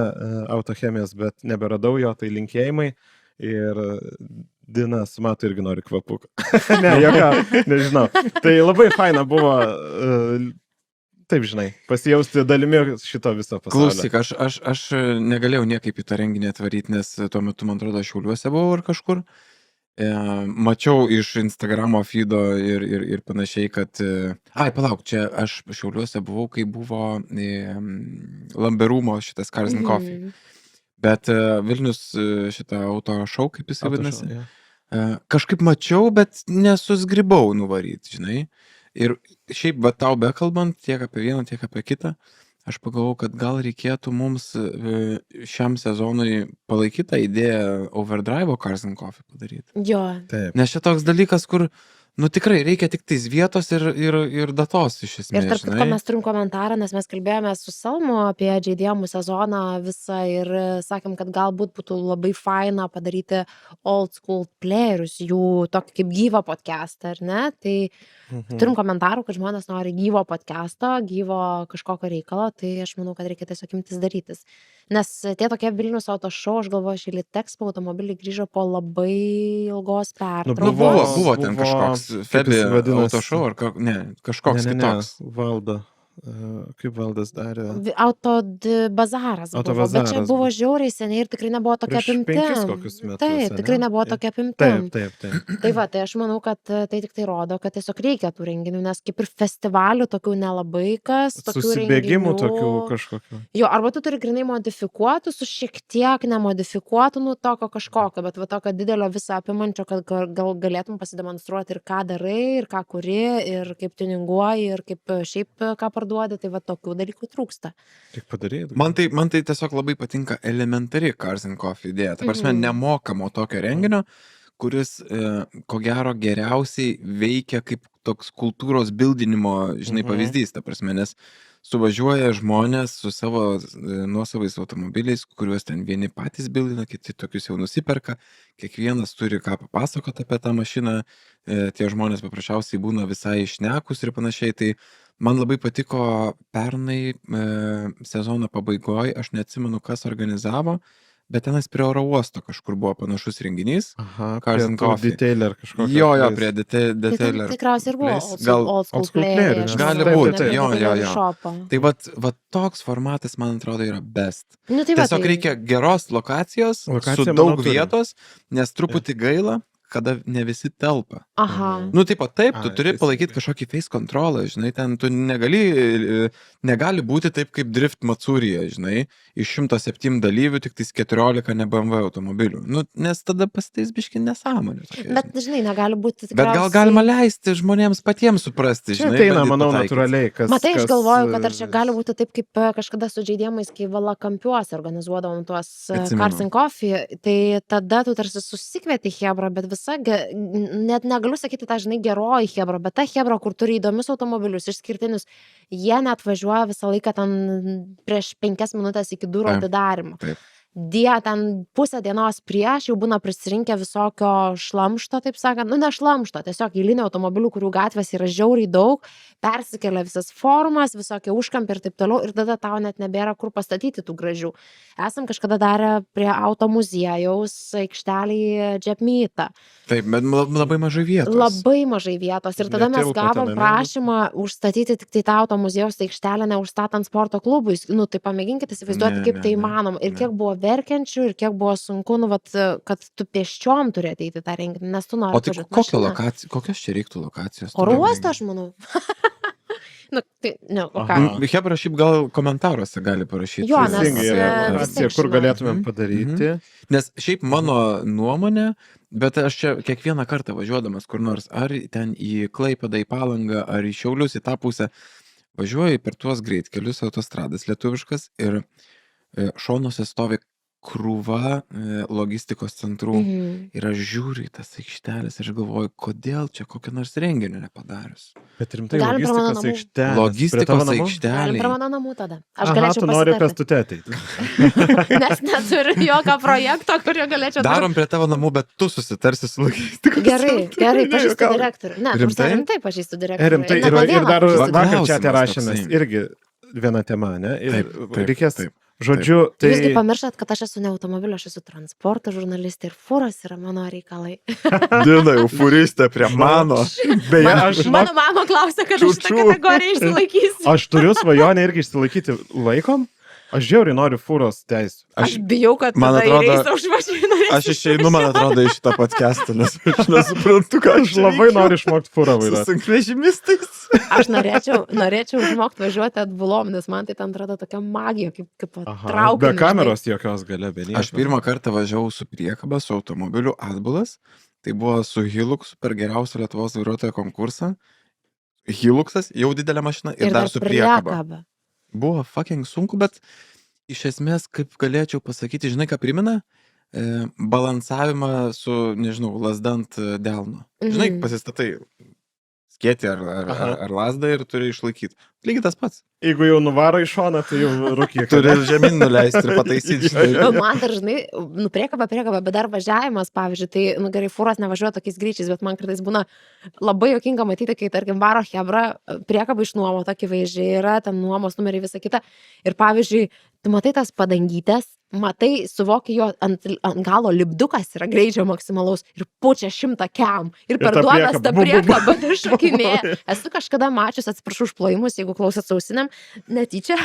S3: autochemijos, bet neberadau jo, tai linkėjimai ir Dina su Matu irgi nori kvapuką. Ne, jokia, nežinau. Tai labai faina buvo, taip žinai, pasijausti dalimi šito viso pasaulio.
S1: Klausyk, aš negalėjau niekaip į tą renginį atvaryti, nes tuo metu, man atrodo, Šiauliuose buvau ar kažkur. Mačiau iš Instagramo feedo ir panašiai, kad... Ai, palauk, čia aš Šiauliuose buvau, kai buvo Lamberumo šitas Cars and Coffee.
S2: Mhm.
S1: Bet Vilnius šitą auto show, kaip jis vadinasi,
S3: Autošau, jo.
S1: kažkaip mačiau, bet nesusgribau nuvaryti, žinai. Ir šiaip, va tau bekalbant, tiek apie vieną, tiek apie kitą, aš pagalvojau, kad gal reikėtų mums šiam sezonui palaikyti tą idėją Overdrive'o Cars and Coffee padaryti.
S2: Jo.
S3: Taip.
S1: Nes čia toks dalykas, kur, nu tikrai reikia tik tais vietos ir datos iš esmės,
S2: Ir tarp kitko
S1: žinai.
S2: mes turim komentarą, nes mes kalbėjome su Salmu apie JDM sezoną visą ir sakėm, kad galbūt būtų labai faina padaryti old school playerius, jų tokį kaip gyvą podcastą, ar ne? Tai turim komentarų, kad žmonės nori gyvo podcasto, gyvo kažkokio reikalo, tai aš manau, kad reikia tiesiog imtis darytis. Nes tie tokie Vilnius auto show, aš galvoju, šį Litexpo automobilį grįžo po labai ilgos
S1: Nu,
S2: pertraukos.
S1: buvo ten kažkoks Febi
S3: jis vadinasi?
S1: auto show, ar ne, kažkoks kitoks.
S3: Valdo. Kaip Valdas darė?
S2: Auto bazaras
S3: Auto
S2: buvo, bet čia
S3: bazaras
S2: buvo
S3: buvo.
S2: žiauriai seniai ir tikrai nebuvo tokia
S3: Prieš 5
S2: apimtim.
S3: kokius metus,
S2: Taip,
S3: ane?
S2: tikrai nebuvo tokia apimtim.
S3: Taip.
S2: Tai va, tai aš manau, kad tai tik tai rodo, kad tiesiog reikia tų renginių, nes kaip ir festivalių tokių nelabai kas, tokių
S3: Susibėgimų
S2: renginių.
S3: tokių kažkokių.
S2: Jo, arba tu turi grinai modifikuotų, su šiek tiek nemodifikuotų, nu tokio kažkokio, bet va tokio didelio visą apimančio, kad gal galėtum pasidemonstruoti ir ką darai, ir ką kuri, ir kaip tuninguoji, ir kaip šiaip ką parduodi, tai va tokių dalykų trūksta.
S3: Tik padarėjai.
S1: Man tai tiesiog labai patinka elementari Cars and Coffee idėja. Ta prasme,
S2: Mhm.
S1: nemokamo tokio renginio, kuris, ko gero, geriausiai veikia kaip toks kultūros bildinimo, žinai,
S3: Mhm.
S1: pavyzdys. Ta prasme, nes suvažiuoja žmonės su savo nuosavais automobiliais, kuriuos ten vieni patys bildina, kiti tokius jau nusiperka. Kiekvienas turi ką papasakoti apie tą mašiną. Tie žmonės paprasčiausiai būna visai išnekus ir panašiai. Tai man labai patiko pernai sezono pabaigoje, aš neatsimenu, kas organizavo, bet tenais prie oro uosto kažkur buvo panašus renginys.
S3: Aha,
S1: Cars
S3: prie
S1: and
S3: tų
S1: Coffee.
S3: detailer kažkokio.
S1: Jo,
S3: place.
S1: prie
S2: Tai ten
S1: detailer.
S2: tikriausiai ir buvo
S1: place. Gal
S2: old school
S3: old school
S2: playeriai,
S3: playeris.
S2: aš
S1: Gali
S2: manau,
S1: būt,
S2: ne prie
S1: jo.
S2: detailer shopo.
S1: Tai vat toks formatas, man atrodo, yra best.
S2: Nu, tai va,
S1: Tiesiog
S2: tai-
S1: reikia geros lokacijos,
S3: Lokaciją,
S1: su
S3: manau,
S1: daug
S3: turim.
S1: vietos, nes truputį gaila, kada ne visi telpa.
S2: Aha.
S1: Nu, taip, tu
S3: Ai,
S1: turi
S3: teisingai.
S1: palaikyti kažkokį face kontrolą, žinai, ten tu negali būti taip kaip Drift Matsūrija, žinai, iš 107 dalyvių tik tais 14 ne BMW automobilių. Nu, nes tada pasiteis biški nesąmonė. tokia,
S2: Bet,
S1: žinai.
S2: žinai, negali būti
S1: Bet gal galima leisti žmonėms patiems suprasti,
S3: Čia
S1: žinai.
S3: ateina,
S1: bandyt
S3: manau,
S1: pataikyt.
S3: natūraliai. Kas,
S2: Matai, aš
S3: kas,
S2: galvoju, kad ar čia gali būti taip, kaip kažkada su žaidimais, kai Valakampiuose organizuodavom tuos
S1: Atsimenu.
S2: Cars and Coffee, tai tada tu tarsi susikvieti Hebrą, bet visa, net negaliu sakyti tą, žinai, geroji Hebra, bet ta Hebra, kur turi įdomius automobilius, išskirtinius, jie net važiuoja visą laiką ten prieš 5 minutės iki durų
S1: Taip,
S2: atidarimo.
S1: taip.
S2: Ten pusę dienos prieš jau būna prisirinkę visokio šlamšto, taip sakant, nu ne šlamšto, tiesiog eilinio automobilių, kurių gatvės yra žiauriai daug, persikelia visas formas, visokie užkampiai ir taip toliau, ir tada tau net nebėra kur pastatyti tų gražių. Esam kažkada darę prie auto muziejaus aikštelį Džepmytą.
S1: Taip, bet labai mažai vietos.
S2: Labai mažai vietos. Ir tada mes
S3: Netilpo
S2: gavom
S3: tenai, ne?
S2: prašymą užstatyti tik tai tą auto muziejaus aikštelę, neužstatant sporto klubui. Nu, tai pamėginkite įsivaizduoti, kaip tai įmanoma. Ir kiek buvo verkiančių, ir kiek buvo sunku, nu, vat, kad tu pėsčiom turi ateiti tą renginį, nes tu nori
S1: O tai kokios čia reiktų lokacijos?
S2: Oro uosto, aš manau. Nu, tai, ne, o ką?
S1: Hebra šiaip gal komentaruose gali parašyti.
S2: Jo, nes,
S3: Teisingai, yra
S2: vis
S3: lokacija,
S2: tiek,
S3: kur
S2: žinai.
S3: galėtumėm padaryti.
S1: Nes šiaip mano nuomonė, bet aš čia kiekvieną kartą važiuodamas kur nors, ar ten į Klaipėdą, į Palangą, ar į Šiaulius, į tą pusę, važiuoju per tuos greitkelius, autostradas lietuviškas ir šonuose stovi krūva logistikos centrų. Ir aš žiūriu į tas aikštelės ir aš galvoju, kodėl čia kokio nors renginio nepadarius.
S3: Bet rimtai,
S2: Galim prie mano
S3: logistikos
S2: namų.
S3: aikštelė.
S1: Logistikos
S2: Galim
S1: aikštelė.
S2: prie mano namų tada. Aš
S3: Aha,
S2: galėčiau
S3: tu nori
S2: pasitarti.
S3: pestute ateiti.
S2: Nes neturiu jokio projekto, kurio galėčiau
S1: Darom prie tavo namų, bet tu susitarsi su logistikos
S2: Gerai,
S1: centru.
S2: gerai,
S1: Ne,
S2: pažįstu
S1: juokauju.
S2: direktorių. Ne,
S1: Rimtai?
S2: rimtai pažįstu direktorių.
S3: Rimtai,
S2: Ne,
S3: ir
S2: kodėl
S3: dar
S2: pažįstu?
S3: vakar čia
S1: Klausimas
S3: rašėmės
S1: toksai.
S3: irgi viena tema, ne? Ir
S1: Taip,
S3: reikės,
S1: taip.
S3: žodžiu, tai...
S2: Visgi pamirštat, kad aš esu ne automobilio, aš esu transporto žurnalistė ir fūros yra mano reikalai.
S1: Dina, jau furistė prie mano.
S3: Beje, aš,
S2: Mano mama klausė, kad aš šitą
S1: Čiučiu.
S2: kategoriją išsilaikysiu.
S3: aš turiu svajonę irgi išsilaikyti laikom. Aš žiauriai noriu fūros teisų.
S2: Aš bijau, kad
S1: man
S2: tada į
S1: atrodo-
S2: reisą užvažiuoju.
S1: Aš išeinu, man atrodo, iš šitą podcastą, nes aš nesuprantu, ką
S3: Aš labai noriu išmokti fūrą
S1: su
S3: vairuoti.
S1: sunkvežimistais.
S2: Aš norėčiau išmokti važiuoti atbulom, nes man tai ten atrodo tokia magija, kaip
S3: Aha,
S2: traukti.
S3: be kameros jokios gale, be nieko.
S1: Aš pirmą kartą važiavau su priekaba, su automobiliu atbulas. Tai buvo su Hilux per geriausią Lietuvos vairuotojo konkursą. Hiluxas, jau didelė mašina ir dar su priekaba. Buvo fucking sunku, bet iš esmės, kaip galėčiau pasakyti, žinai, ką primena? Balansavimą su, nežinau, lasdant delno. Žinai,
S2: Mhm.
S1: pasistatai skėtį
S3: Aha.
S1: ar lasdą ir turi išlaikyti. Lygiai tas pats.
S3: Jeigu jau nuvaro į šoną, tai jau rūkyk.
S1: Turi žemyn nuleisti ir pataisyti.
S2: Nu,
S1: žinai.
S2: man dar, žinai, priekaba, bet dar važiavimas, pavyzdžiui, tai, nu gerai, fūros nevažiuoja tokiais greičiais, bet man kartais būna labai jokinga matyti, kai, tarkim, varo Hebra, priekaba išnuomota, akivaizdžiai yra, ten nuomos numeriai, visa kita. Ir, pavyzdžiui, tu matai tas padangytes, matai, suvoki jo ant galo lipdukas yra greičio maksimalaus ir pučia 100 kem. Ir per
S3: ta
S2: duobes ta
S3: priekaba,
S2: priekaba šokinėja. Esu kažkada mačius, atsiprašau už plojimus, jeigu klausot sausinėm, netyčia.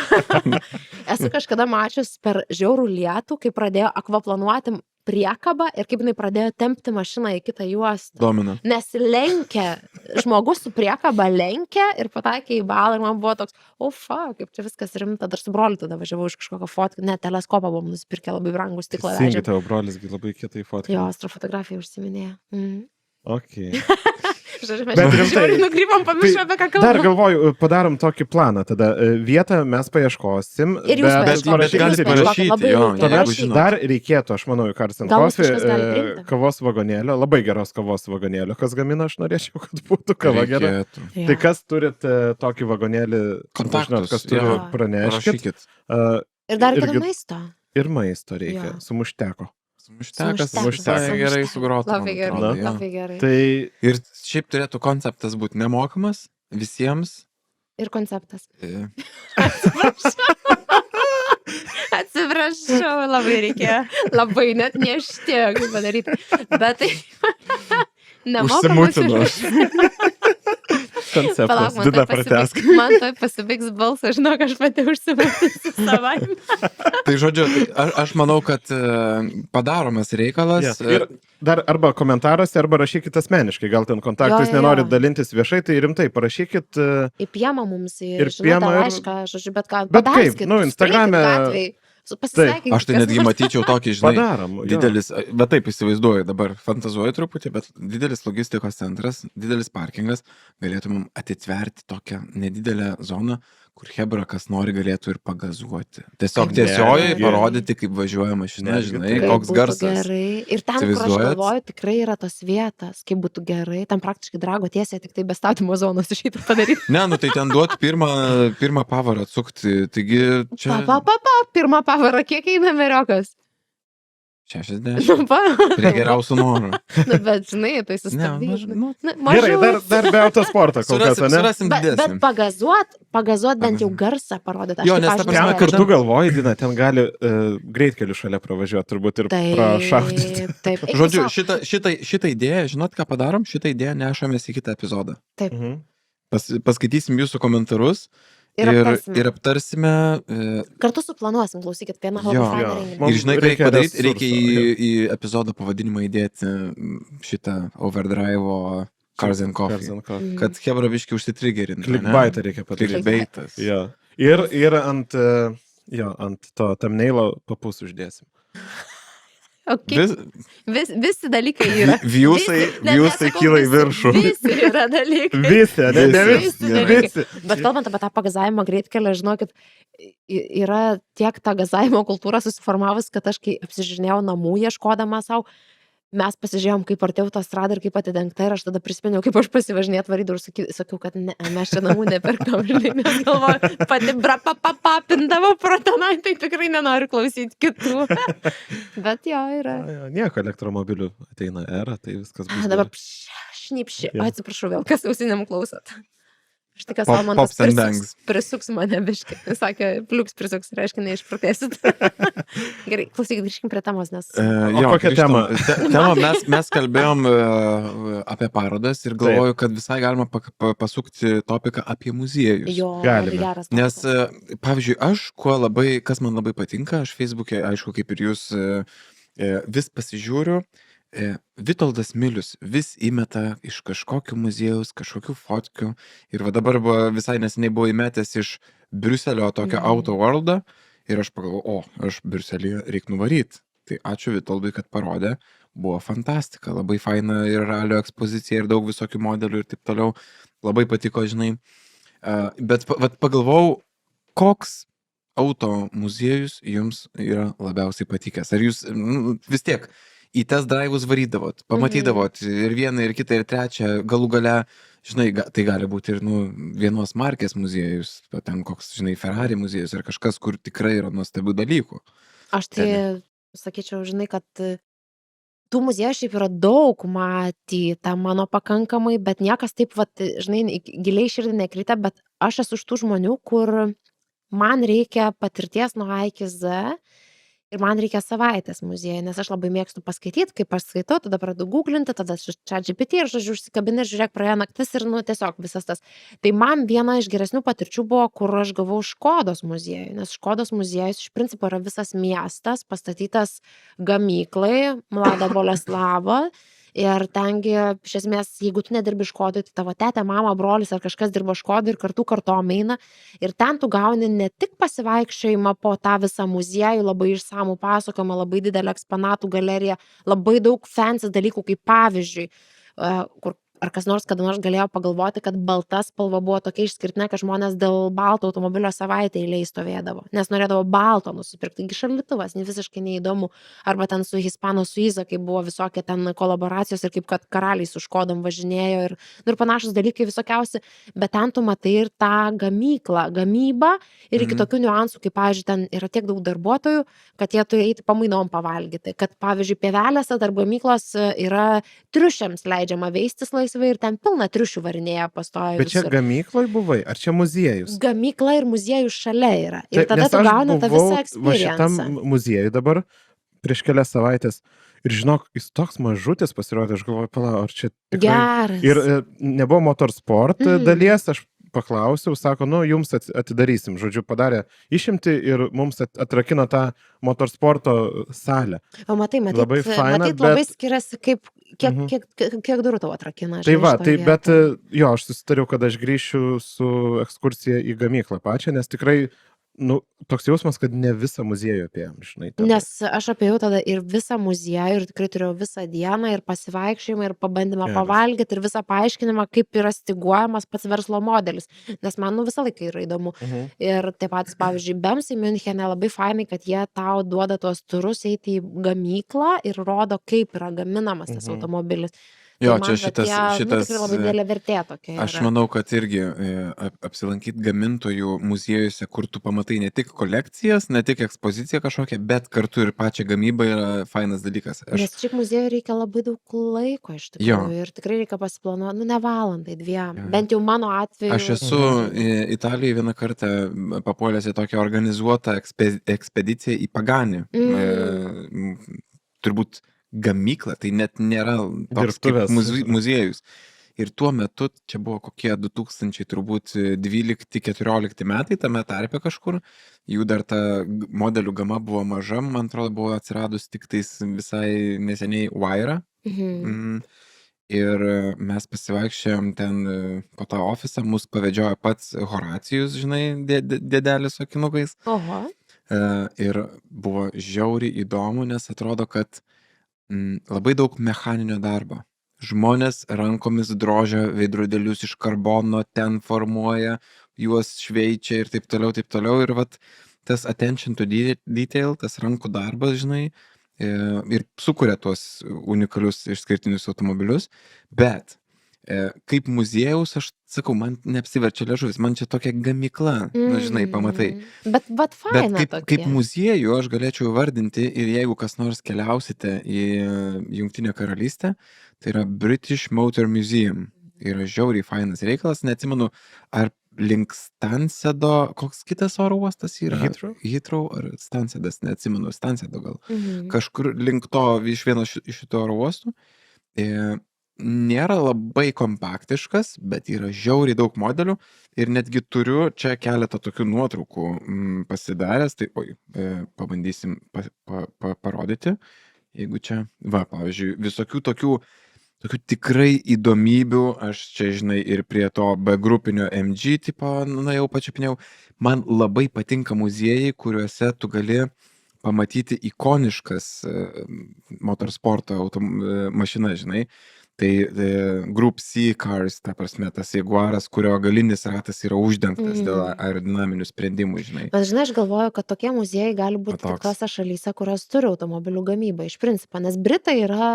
S2: Esu kažkada mačius per žiaurų lietų, kai pradėjo akvaplanuoti priekabą ir kaip jinai pradėjo tempti mašiną į kitą juostą.
S1: Domina.
S2: Nes lenkia, žmogus su priekaba lenkia ir pataikė į balą ir man buvo toks, fuck, kaip čia viskas rimta. Dar su broliu tada važiavau iš kažkokio fotką, ne, teleskopą buvom nusipirkę labai brangų stiklą.
S3: Singi tavo brolis labai kietai fotkė.
S2: Jo, astrofotografija užsiminėjo.
S3: Okay.
S2: Žodžiu,
S3: Bet
S2: mes
S3: rimtai,
S2: žiauriai nukrypom, pamiršom, apie ką
S3: Dar
S2: kalbam.
S3: galvoju, padarom tokį planą. Tada vietą mes paieškosim.
S2: Ir jūs
S3: bet
S2: paieškokit,
S3: parašykit
S2: ir jūs
S1: galit
S3: parašykit.
S2: paieškokit, labai
S1: jo,
S2: reikia
S1: jeigu
S3: Tuomet
S2: rašyti.
S1: žinot.
S3: dar reikėtų, aš manau, į Cars and
S2: Gal mus
S3: Coffee
S2: kažkas gali priimti?
S3: kavos vagonėlio, labai geros kavos vagonėlio, kas gamina, aš norėčiau, kad būtų kava gera.
S1: Reikėtų.
S2: Jo.
S3: Tai kas turit tokį vagonėlį,
S1: Kontaktus,
S3: žinot, kas turi,
S1: jo.
S3: praneškit.
S1: Parašykit.
S2: Ir dar
S3: irgi-
S2: reikia maisto.
S3: Ir maisto reikia,
S2: Jo.
S3: sumušteko.
S1: Sumuštekas,
S2: Sumuštekas.
S1: visai gerai sugrota.
S2: Labai gerai,
S1: man atrodo, jo.
S2: labai gerai.
S3: Tai
S1: Ir šiaip turėtų konceptas būti nemokamas visiems.
S2: Ir konceptas.
S1: E,
S2: Atsiprašau, labai reikėjo. Labai net neištiek padaryti. Bet tai...
S3: Užsimutino. Konceptas.
S2: Palauk,
S3: Vida pratęsk.
S2: man tai pasibaigs balsą, žinok, aš pati užsimatusi savaime.
S1: Tai žodžiu, aš manau, kad padaromas reikalas.
S3: Yes. Ir dar arba komentaruose, arba rašykit asmeniškai, gal ten kontaktais
S2: Jo.
S3: nenorit dalintis viešai, tai rimtai parašykit.
S2: Įpiema mums
S3: Ir
S2: ir
S3: piema
S2: žinutę
S3: ir-
S2: laišką, žodžiu, bet ką.
S3: Bet kaip,
S2: padarskit,
S3: nu, Instagrame-
S2: prieikit gatvėj, pasisveikinkit,
S1: Aš tai
S2: kas
S1: netgi
S2: nors.
S1: matyčiau tokį, žinai,
S3: Padarom. jo.
S1: didelis, bet taip įsivaizduoju, dabar fantazuoju truputį, bet didelis logistikos centras, didelis parkingas, galėtumėm atitverti tokią nedidelę zoną, kur hebra kas nori galėtų ir pagazuoti. Tiesiog
S3: Kaip
S1: tiesioji
S3: netgi.
S1: parodyti, kaip važiuoja mašina,
S3: Netgi
S1: žinai,
S3: taip.
S2: Kaip
S1: koks
S2: būtų
S1: garsas.
S2: Gerai. Ir ten, kur aš
S1: Įsivaizduojat?
S2: galvoju, tikrai yra tos vietas, kaip būtų gerai. Ten praktiškai drago tiesiai, tik tai be statymo zonos išeitų padaryti.
S1: Ne, nu tai ten duot pirmą pavarą atsukti, taigi čia
S2: Pirmą pavarą, kiek eina meriokas?
S1: 60.
S2: Nu, pa.
S1: Prie geriausių norų.
S2: Nu, bet žinai, tai
S1: Ne,
S2: sustabdys.
S1: nu,
S3: Gerai, dar be autosporto kol kas, ne?
S1: surasim
S2: Bet
S1: didesnį.
S2: pagazuot bent jau garsą parodyti.
S1: Jo,
S2: Aš
S1: nes
S2: taip,
S1: ta
S2: pavyzdžiui,
S1: prasme,
S3: Ten,
S2: norėjau.
S3: kur tu galvoji, Dina, ten gali greitkeliu šalia pravažiuoti, turbūt ir prašaudyti.
S2: Taip. Eik
S1: Žodžiu,
S2: tiesiog.
S1: šitą idėją, žinot, ką padarom? Šitą idėją nešamės į kitą epizodą.
S3: Mhm.
S1: Paskaitysim jūsų komentarus
S2: Ir aptarsime.
S1: ir aptarsime.
S2: Kartu suplanuosim, klausykit, vieną
S1: Jo,
S2: labai fainą
S3: jo.
S2: renginį.
S3: Mums
S1: Ir žinai, ką reikia
S3: reikia
S1: padaryti, reikia
S3: resursų,
S1: į epizodo pavadinimą įdėti šitą Overdrive Cars and Coffee.
S3: Cars and Coffee.
S2: Mm.
S1: Kad Hebra biški užsitrigerintų.
S3: Clickbaitą reikia padaryti.
S1: Clickbaitas.
S3: Jo. Ir ant, ant to thumbnailo papus uždėsim.
S2: Okay. Visi dalykai yra.
S1: Viewsai
S2: Nesakau
S3: kyla į
S2: visi,
S3: viršų.
S2: Visi yra dalykai.
S3: Visi, ne
S1: Visi.
S3: visi.
S2: dalykai.
S3: Visi.
S2: Bet kalbant apie tą pagazavimo greitkelį, žinokit, yra tiek ta gazavimo kultūra susiformavus, kad aš kai apsižiūrėjau namų ieškodama savo, mes pasižiūrėjom, kaip arti autostrada ir kaip atidengta ir aš tada prisiminiau, kaip aš pasivažinėt varydavau ir sakiau, kad ne, mes čia namų neperkam, žinai, nes galvoju, pati brapapapapindavau pro tenai, tai tikrai nenoriu klausyti kitų. Bet jo, yra.
S3: Jo, nieko, elektromobilių ateina era, tai viskas bus.
S2: Dabar
S3: gerai.
S2: šnipši.
S3: Jo.
S2: Atsiprašau vėl, kas ausinėm klausot. Aš tik,
S1: Pop-
S2: Salmantas
S1: pops and bangs.
S2: prisuks mane biškai. Sakė, pliuks prisuks, reiškia, neišprotėsit. Gerai, klausykit, grįžkim prie temos, nes...
S3: O kokią temą?
S1: Temą mes kalbėjom apie parodas ir galvoju, kad visai galima pasukti topiką apie muziejus.
S2: Jo,
S3: Galime.
S2: labai geras.
S1: Nes,
S2: topas.
S1: pavyzdžiui, kas man labai patinka, aš Facebook'e, aišku, kaip ir jūs, vis pasižiūriu, Vitoldas Milius vis įmeta iš kažkokių muziejaus, kažkokių fotkių. Ir va dabar visai neseniai buvo įmetęs iš Briuselio tokio Auto World'ą. Ir aš pagalvoju, aš Briuselį reikia nuvaryti. Tai ačiū Vitoldui, kad parodė. Buvo fantastika, labai faina ir ralio ekspozicija ir daug visokių modelių ir taip toliau. Labai patiko, žinai. Bet pagalvojau, koks auto muziejus jums yra labiausiai patikęs. Ar jūs vis tiek į test drive'us varydavot, pamatydavot ir vieną, ir kitą, ir trečią, galų gale, žinai, tai gali būti ir vienos markės muziejus, ten koks, žinai, Ferrari muziejus ar kažkas, kur tikrai yra nuostabių dalykų.
S2: Aš tai sakyčiau, žinai, kad tų muziejų šiaip yra daug matyta mano pakankamai, bet niekas taip, žinai, giliai širdį nekrita, bet aš esu iš tų žmonių, kur man reikia patirties nuo A iki Z ir man reikia savaitės muziejai, nes aš labai mėgstu paskaityti, kaip aš skaitau, tada pradedu googlinti, tada ChatGPT ir, žodžiu, užsikabini ir žiūrėk, praėjo naktis ir, tiesiog visas tas. Tai man viena iš geresnių patirčių buvo, kur aš gavau Škodos muziejų, nes Škodos muziejus iš principo yra visas miestas, pastatytas gamyklai, Mlada Boleslava. Ir tengi, iš esmės, jeigu tu nedirbi Škodui, tai tavo tetė, mama, brolis ar kažkas dirbo Škodui ir kartom eina. Ir ten tu gauni ne tik pasivaikščiojimą po tą visą muziejų, labai išsamų pasakojimą, labai didelę eksponatų galeriją, labai daug fancy dalykų, kaip pavyzdžiui, kur ar kas nors kada nors galėjo pagalvoti, kad balta spalva buvo tokia išskirtinė, kad žmonės dėl balto automobilio savaitę eilėj stovėdavo, nes norėdavo balto nusipirkti, taigi šaldytuvas, visiškai neįdomu. Arba ten su Hispano Suiza, kai buvo visokie ten kolaboracijos ir kaip kad karaliai su Škodom važinėjo ir panašus dalykai visokiausi, bet ten tu matai ir tą gamybą ir iki tokių niuansų, kaip, pavyzdžiui, ten yra tiek daug darbuotojų, kad jie turi eiti pamainom pavalgyti, kad, pavyzdžiui, pievelėse tarp gamyklos yra triušiams leidžiama veistis laisvai, laisvai ir ten pilna triušių varinėja pastoja
S3: Bet čia
S2: visur.
S3: gamykloj buvai, ar čia muziejus?
S2: Gamykla ir muziejus šalia yra. Ir
S3: Taip,
S2: tada
S3: nes
S2: tu
S3: aš
S2: gauni tą
S3: buvau
S2: visą
S3: va šitam
S2: experience.
S3: muziejui dabar prieš kelias savaitės ir žinok, jis toks mažutis pasirodė, aš galvoju, pala, ar čia tikrai...
S2: Geras.
S3: Ir nebuvo motorsport dalies, aš paklausiau, sako, nu, jums atidarysim, žodžiu, padarė išimti ir mums atrakino tą motorsporto salę.
S2: O matai,
S3: Labai faina,
S2: labai
S3: bet-
S2: skiriasi, kiek durų tau atrakina.
S3: Tai
S2: žinai,
S3: va,
S2: šitoj
S3: tai bet
S2: vietoj.
S3: jo, aš susitariau, kad aš grįšiu su ekskursija į gamyklą pačią, nes tikrai, nu, toks jausmas, kad ne visą muziejų apėjom, žinai. tada.
S2: Nes aš apėjau tada ir visą muziejų ir tikrai turėjau visą dieną ir pasivaikščiojimą ir pabandymą
S3: Geras.
S2: pavalgyti ir visą paaiškinimą, kaip yra styguojamas pats verslo modelis. Nes man visą laiką yra įdomu. Ir taip pat, pavyzdžiui, Bemsai Münchene labai fainai, kad jie tau duoda tuos turus eiti į gamyklą ir rodo, kaip yra gaminamas tas automobilis.
S1: Jo,
S2: Tai man
S1: čia
S2: va
S1: šitas,
S2: tikrai labai didelė vertė tokia.
S1: aš
S2: yra.
S1: manau, kad irgi apsilankyti gamintojų muziejuose, kur tu pamatai ne tik kolekcijas, ne tik ekspoziciją kažkokią, bet kartu ir pačią gamybą yra fainas dalykas.
S2: Nes šiaip muziejui reikia labai daug laiko iš
S1: Jo.
S2: tikrųjų ir tikrai reikia pasiplanuoti, nu ne valandai, dviem.
S1: Jo.
S2: Bent jau mano atveju.
S1: Aš esu Italijoje vieną kartą papuolęs į tokią organizuotą ekspediciją į Paganį. Turbūt gamyklą, tai net nėra toks kaip
S3: Dirbtuvės.
S1: muziejus. Ir tuo metu, čia buvo kokie 2000, turbūt 12-14 metai, tame tarpe kažkur, jų dar ta modelių gama buvo maža, man atrodo, buvo atsiradus tik tais visai neseniai Wire. Ir mes pasivaikščiojom ten po tą ofisą, mus pavedžiojo pats Horacijus, žinai, dėdelis su akinukais.
S2: Oho.
S1: Ir buvo žiauriai įdomu, nes atrodo, kad labai daug mechaninio darbo. Žmonės rankomis drožia veidrodėlius iš karbono, ten formuoja, juos šveičia ir taip toliau. Ir vat tas attention to detail, tas rankų darbas, žinai, ir sukuria tuos unikalius išskirtinius automobilius. Bet kaip muziejaus, aš sakau, man neapsiverčia liežuvis, man čia tokia gamykla, nu, žinai, pamatai.
S2: Bet
S1: Bet
S2: faina
S1: kaip muziejų aš galėčiau vardinti ir jeigu kas nors keliausite į Jungtinę karalystę, tai yra British Motor Museum. Yra žiauriai fainas reikalas, neatsimenu, ar link Stansedo, koks kitas oro uostas yra? Heathrow ar Stansedas, neatsimenu, Stansedo gal. Kažkur link to iš vieno iš šito oro uostų. Nėra labai kompaktiškas, bet yra žiauriai daug modelių ir netgi turiu čia keletą tokių nuotraukų pasidaręs, tai pabandysim parodyti, jeigu čia, va, pavyzdžiui, visokių tokių tikrai įdomybių, aš čia, žinai, ir prie to B grupinio MG tipo, jau pačiupinėjau, man labai patinka muziejai, kuriuose tu gali pamatyti ikoniškas motorsporto mašinas, žinai. Tai Group C cars, ta prasme, tas Jaguaras, kurio galinis ratas yra uždengtas dėl aerodinaminių sprendimų, žinai.
S2: Bet žinai, aš galvoju, kad tokie muziejai gali būti tik
S1: Toks.
S2: tose šalyse, kurios turi automobilių gamybą iš principo, nes Britai yra,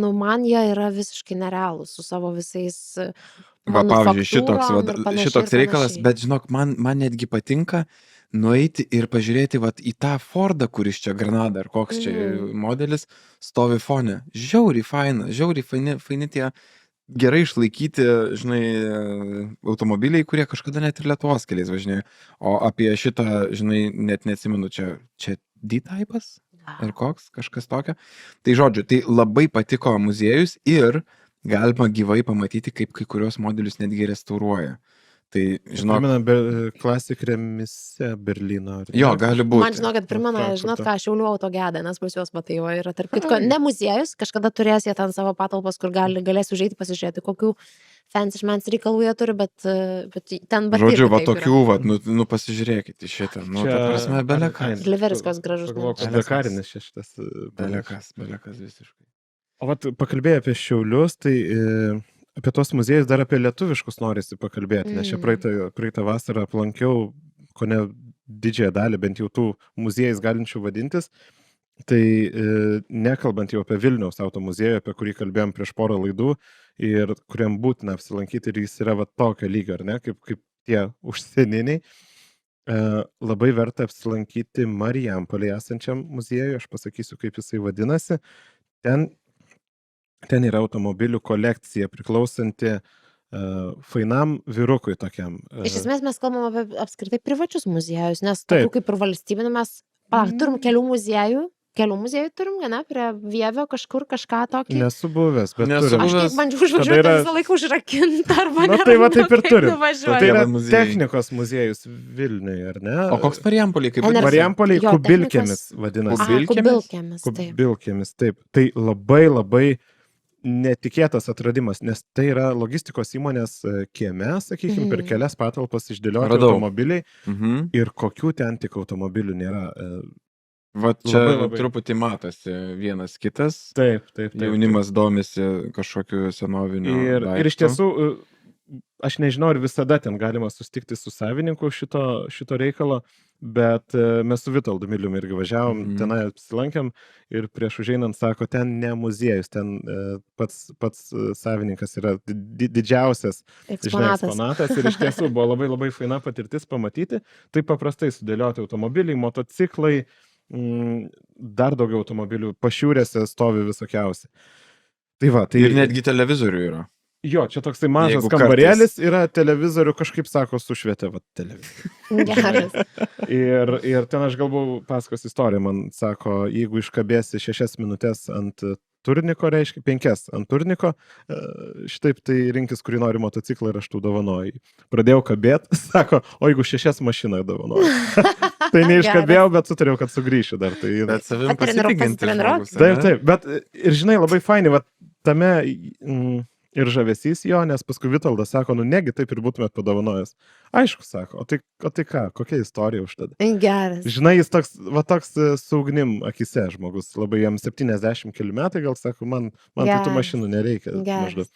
S2: nu, man jie yra visiškai nerealūs su savo visais
S1: Va, pavyzdžiui,
S2: manufaktūrom ir
S1: šitoks reikalas,
S2: panašiai.
S1: bet žinok, man netgi patinka nueiti ir pažiūrėti vat, į tą Fordą, kuris čia Granada ar koks čia modelis stovi fone. Žiauriai faini tie gerai išlaikyti, žinai, automobiliai, kurie kažkada net ir Lietuvos keliais važinėjo. O apie šitą, žinai, net neatsimenu, čia D-typas ar koks, kažkas tokio. Tai žodžiu, tai labai patiko muziejus ir galima gyvai pamatyti, kaip kai kurios modelius netgi restauruoja. Tai, žinok,
S3: Primena Classic Remise Berlyno.
S1: jo, gali būti.
S2: Man žinok, kad primena, žinot ką, Šiaulių autogedą, nes pas juos matai, va, yra tarp kitko, ne muziejus, kažkada turės jie ten savo patalpas, kur galės užeiti pasižiūrėti, kokių fancy šmens reikalų jie turi, bet ten batyrų.
S1: Žodžiu, va tokių, va, nu pasižiūrėkite į šitą, nu, ta prasme, belekas.
S2: Liveriskas gražus.
S3: Dakarinis šitas.
S1: Belekas visiškai.
S3: O vat pakalbėjai apie Šiaulius, tai apie tos muziejus dar apie lietuviškus norisi pakalbėti, nes čia praeitą vasarą aplankiau kone didžiąją dalį, bent jau tų muziejais galinčių vadintis, tai nekalbant jau apie Vilniaus automuziejų, apie kurį kalbėjom prieš porą laidų ir kuriam būtina apsilankyti ir jis yra va tokio lygio, ar ne, kaip tie užsieniniai. Labai verta apsilankyti Marijampolėje esančiam muziejui, aš pasakysiu, kaip jisai vadinasi. Ten ten yra automobilių kolekcija priklausanti fainam vyrukui tokiam.
S2: Iš esmės mes kalbam apie apskritai privačius muziejus, nes
S3: Taip.
S2: tokių kaip ir valstybinių mes turim kelių muziejų turim, ne, prie Vievio kažkur kažką tokį.
S3: Nesu buvęs, bet
S1: Nesu
S3: turim.
S2: Aš kiek
S1: buvęs.
S2: bandžiau užvažiuoti,
S3: Tada yra-
S2: visą laiką užrakinta arba
S3: Na, tai va taip ir
S2: kaip
S3: turim.
S2: nuvažiuoti.
S3: Tai yra
S1: Tie muziejai.
S3: technikos muziejus Vilniuje, ar ne?
S1: O koks Marijampolėj kaip
S2: Energi-
S3: Marijampolėj
S2: Jo,
S3: Kubilkėmis
S2: technikos-
S3: vadinasi.
S2: Kubilkėmis, taip.
S3: Kubilkėmis, taip. Tai labai netikėtas atradimas, nes tai yra logistikos įmonės kieme, sakykime, per kelias patalpas išdėlioti
S1: Radau.
S3: automobiliai
S1: Mhm.
S3: ir kokių ten tik automobilių nėra.
S1: Va čia
S3: Labai.
S1: truputį matosi vienas kitas.
S3: Taip.
S1: Jaunimas domisi kažkokiu senoviniu.
S3: Ir iš tiesų, aš nežinau, ar visada ten galima sustikti su savininku šito reikalo, bet mes su Vitoldu Milium irgi važiavom, tenai apsilankėm ir prieš užeinant sako, ten ne muziejus, ten pats savininkas yra didžiausias eksponatas ir iš tiesų buvo labai faina patirtis pamatyti, taip paprastai sudėlioti automobiliai, motociklai, dar daugiau automobilių, pašiūrėse stovi visokiausi. Tai va, tai
S1: Ir netgi televizorių yra.
S3: Jo, čia toksai mažas
S1: Jeigu
S3: kambarėlis, yra televizorių, kažkaip sako, sušvietė va televizorių.
S2: Geras.
S3: Ir ten aš galbūt pasakos istoriją, man sako, jeigu iškabėsi 6 minutės ant turniko, reiškia 5 ant turniko, šitaip tai rinkis, kurį nori motociklą ir aš tų dovanoju. Pradėjau kabėti, sako, o jeigu 6 mašiną dovanoju. Tai neiškabėjau, bet sutariau, kad sugrįšiu dar. Tai...
S1: Bet savim
S2: Patreniruok.
S1: pasitikintis žmogus,
S3: Taip, bet ir žinai, labai fainai, va, tame ir žavesys jo, nes paskui Vitoldas sako, nu negi taip ir būtumėt padovanojęs. Aišku, sako, o tai ką, kokia istorija už tada?
S2: Geras.
S3: Žinai, jis toks su ugnim akise žmogus, labai jam 70 keli metai, gal sako, man
S2: Geras.
S3: tų mašinų nereikia.
S2: Geras.
S3: Maždaug.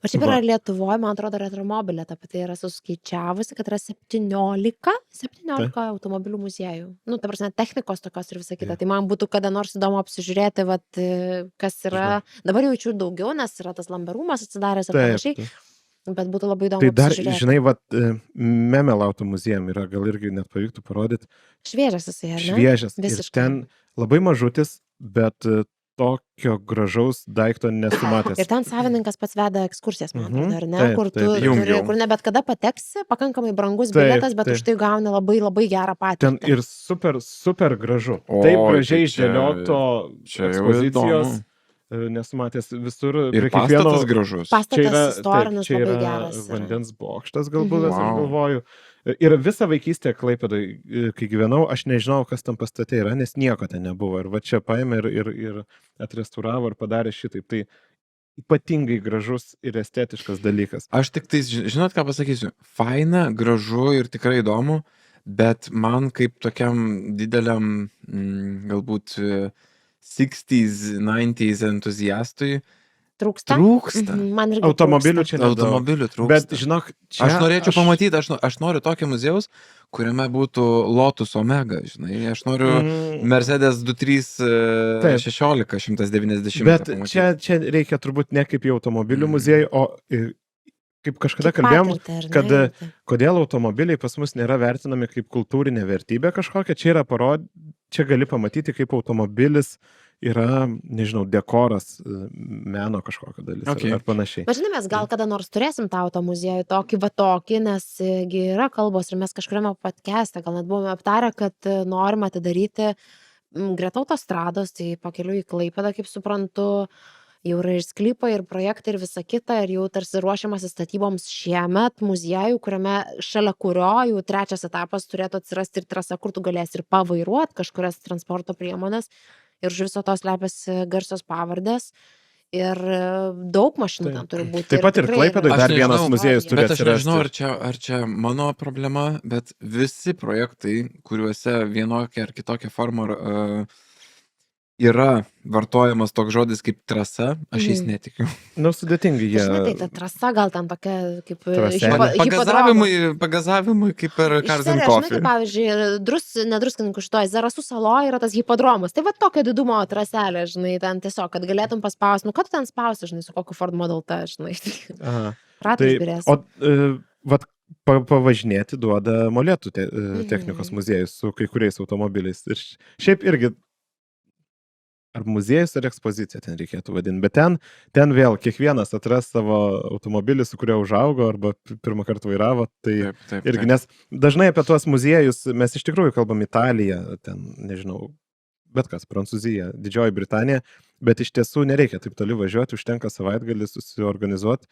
S2: O šiaip yra Lietuvoje, man atrodo, retromobilė, apie tai yra suskaičiavusi, kad yra 17 automobilių muziejų. Nu, ta prasme, technikos tokios ir visa kita. Tai man būtų kada nors įdomu apsižiūrėti, vat, kas yra. Dabar jaučiu daugiau, nes yra tas Lamberūmas atsidaręs ir panašiai. Bet būtų labai įdomu.
S3: Tai dar,
S2: apsižiūrėti.
S3: žinai, Memelauto muziejum yra, gal irgi net pavyktų parodyti.
S2: Šviežias jisai, ar ne?
S3: Šviežias. Ir
S2: Visiškai.
S3: ten labai mažutis, bet tokio gražaus daikto nesumatęs.
S2: Ir ten savininkas pats veda ekskursijas, man atrodo, ar ne?
S3: Taip,
S2: Kur tu
S3: taip.
S2: turi, kur ne bet kada pateksi, pakankamai brangus
S3: Taip,
S2: bilietas, bet
S3: taip.
S2: už tai gauni labai gerą
S3: Ten
S2: patirtį.
S3: ir super gražu.
S1: O,
S3: Taip
S1: tai
S3: gražiai
S1: čia-
S3: išdėlioto
S1: čia jau
S3: ekspozicijos.
S1: įdomu.
S3: Nesumatęs visur.
S1: Ir
S3: prie kiekvieno-
S1: pastatas gražus.
S2: Pastatas istorinis
S3: čia
S2: labai
S3: yra
S2: geras. yra.
S3: vandens bokštas galbūt, aš
S1: Wow.
S3: galvoju. Ir visą vaikystę Klaipėdoj, kai gyvenau, aš nežinau, kas tam pastate yra, nes nieko ten nebuvo. Ir va čia paėmė ir atrestauravo ir padarė šitaip. Tai ypatingai gražus ir estetiškas dalykas.
S1: Aš tik tai, žinot ką pasakysiu, faina, gražu ir tikrai įdomu, bet man kaip tokiam dideliam, galbūt 60s, 90s entuziastui
S2: Trūksta?
S1: trūksta.
S2: Man irgi
S3: Automobilių
S2: trūksta.
S3: čia nedaug.
S1: Automobilių trūksta.
S3: Bet žinok, čia
S1: Aš norėčiau pamatyti, aš noriu tokio muziejaus, kuriame būtų Lotus Omega, žinai, aš noriu Mercedes 2316 190.
S3: Bet
S1: pamatyti.
S3: čia reikia turbūt ne kaip į automobilių muziejų, o kaip kažkada
S2: Kaip
S3: kalbėjom,
S2: patirtį, ar ne?
S3: kad kodėl automobiliai pas mus nėra vertinami kaip kultūrinė vertybė kažkokia, čia gali pamatyti, kaip automobilis yra, nežinau, dekoras, meno kažkokia dalis ar panašiai.
S2: Bet žinai, mes gal kada nors turėsim tą automuziejų tokį, nes gi yra kalbos ir mes kažkuriame podcast'e gal net buvome aptarę, kad norim atidaryti greta autostrados, tai pakeliui į Klaipėdą, kaip suprantu, jau yra ir sklypai, ir projektai, ir visa kita, ir jau tarsi ruošiamasi statyboms šiemet muziejų, kuriame šalia kurio jau 3 etapas turėtų atsirasti ir trasa, kur tu galėsi ir pavairuoti kažkurias transporto priemonės. Ir už viso to slepiasi garsios pavardės ir daug mašinų ten turi būti.
S3: Taip pat ir
S2: tikrai
S3: Klaipėdoj
S2: yra-
S3: dar vienas
S2: istorija.
S3: muziejus turi
S1: Bet aš nežinau,
S3: atsirasti.
S1: ar čia mano problema, bet visi projektai, kuriuose vienokia ar kitokia forma yra vartojamas toks žodis kaip trasa, aš jais netikiu.
S3: Nu, sudėtingai jie.
S2: Žinai, tai ta trasa gal ten tokia kaip
S3: Traselė.
S1: Pagazavimui kaip per Cars and
S2: Žinai,
S1: Coffee.
S2: kaip pavyzdžiui, nedruskininkų šitoje Zarasų saloje yra tas hipodromas. Tai va tokio didumo traselė, žinai, ten tiesiog, kad galėtum paspausti. Nu, ką tu ten spausi, žinai, su kokiu Ford Model T, žinai.
S3: Aha.
S2: Ratas
S3: Tai,
S2: birės.
S3: vat, pavažinėti duoda Molėtų technikos muziejus su kai kuriais automobiliais. Ir šiaip irgi ar muziejus, ar ekspozicija ten reikėtų vadinti, bet ten vėl kiekvienas atras savo automobilį, su kuriuo užaugo arba pirmą kartą vairavo, tai irgi, nes dažnai apie tuos muziejus mes iš tikrųjų kalbam Italiją, ten, nežinau, bet kas, Prancūzija, Didžioji Britanija, bet iš tiesų nereikia taip toli važiuoti, užtenka savaitgalį susiorganizuoti.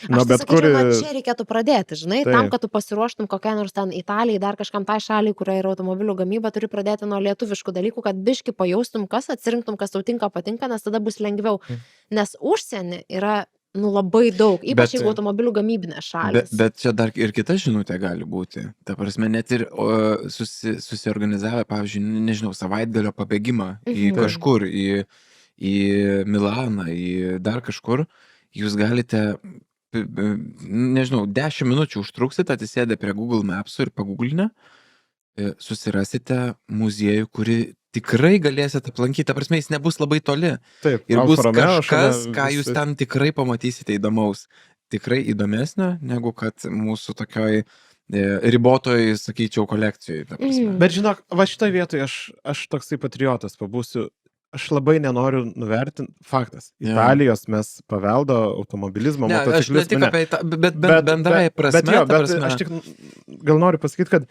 S2: Aš tai sakyčiau, čia reikėtų pradėti, žinai, tam, kad tu pasiruoštum kokiai nors ten Italijai, dar kažkam tai šaliai, kurioje yra automobilių gamyba, turi pradėti nuo lietuviškų dalykų, kad biški pajaustum, kas atsirinktum, kas tau tinka, patinka, nes tada bus lengviau. Nes užsienį yra labai daug, ypač jeigu automobilių gamybinė šalis.
S1: Bet čia dar ir kita žinutė gali būti. Ta prasme, net ir susiorganizavę, pavyzdžiui, nežinau, savaitgalio pabėgimą į kažkur, į Milaną, į dar kažkur, jūs galite, nežinau, 10 minučių užtruksit, atsisėdę prie Google Maps'ų ir paguglinę, susirasite muziejų, kurį tikrai galėsite aplankyti. Ta prasme, jis nebus labai toli.
S3: Taip,
S1: ir bus kažkas, ką jūs ten tikrai pamatysite įdomaus. Tikrai įdomesnio, negu kad mūsų tokioj ribotoj, sakyčiau, kolekcijoj.
S3: Bet žinok, va šitoj vietoje aš toksai patriotas pabūsiu. Aš labai nenoriu nuvertinti, faktas. Italijos mes paveldo automobilizmo, motociklizmo.
S1: Bet bendrai prasme.
S3: Bet aš tik gal noriu pasakyti, kad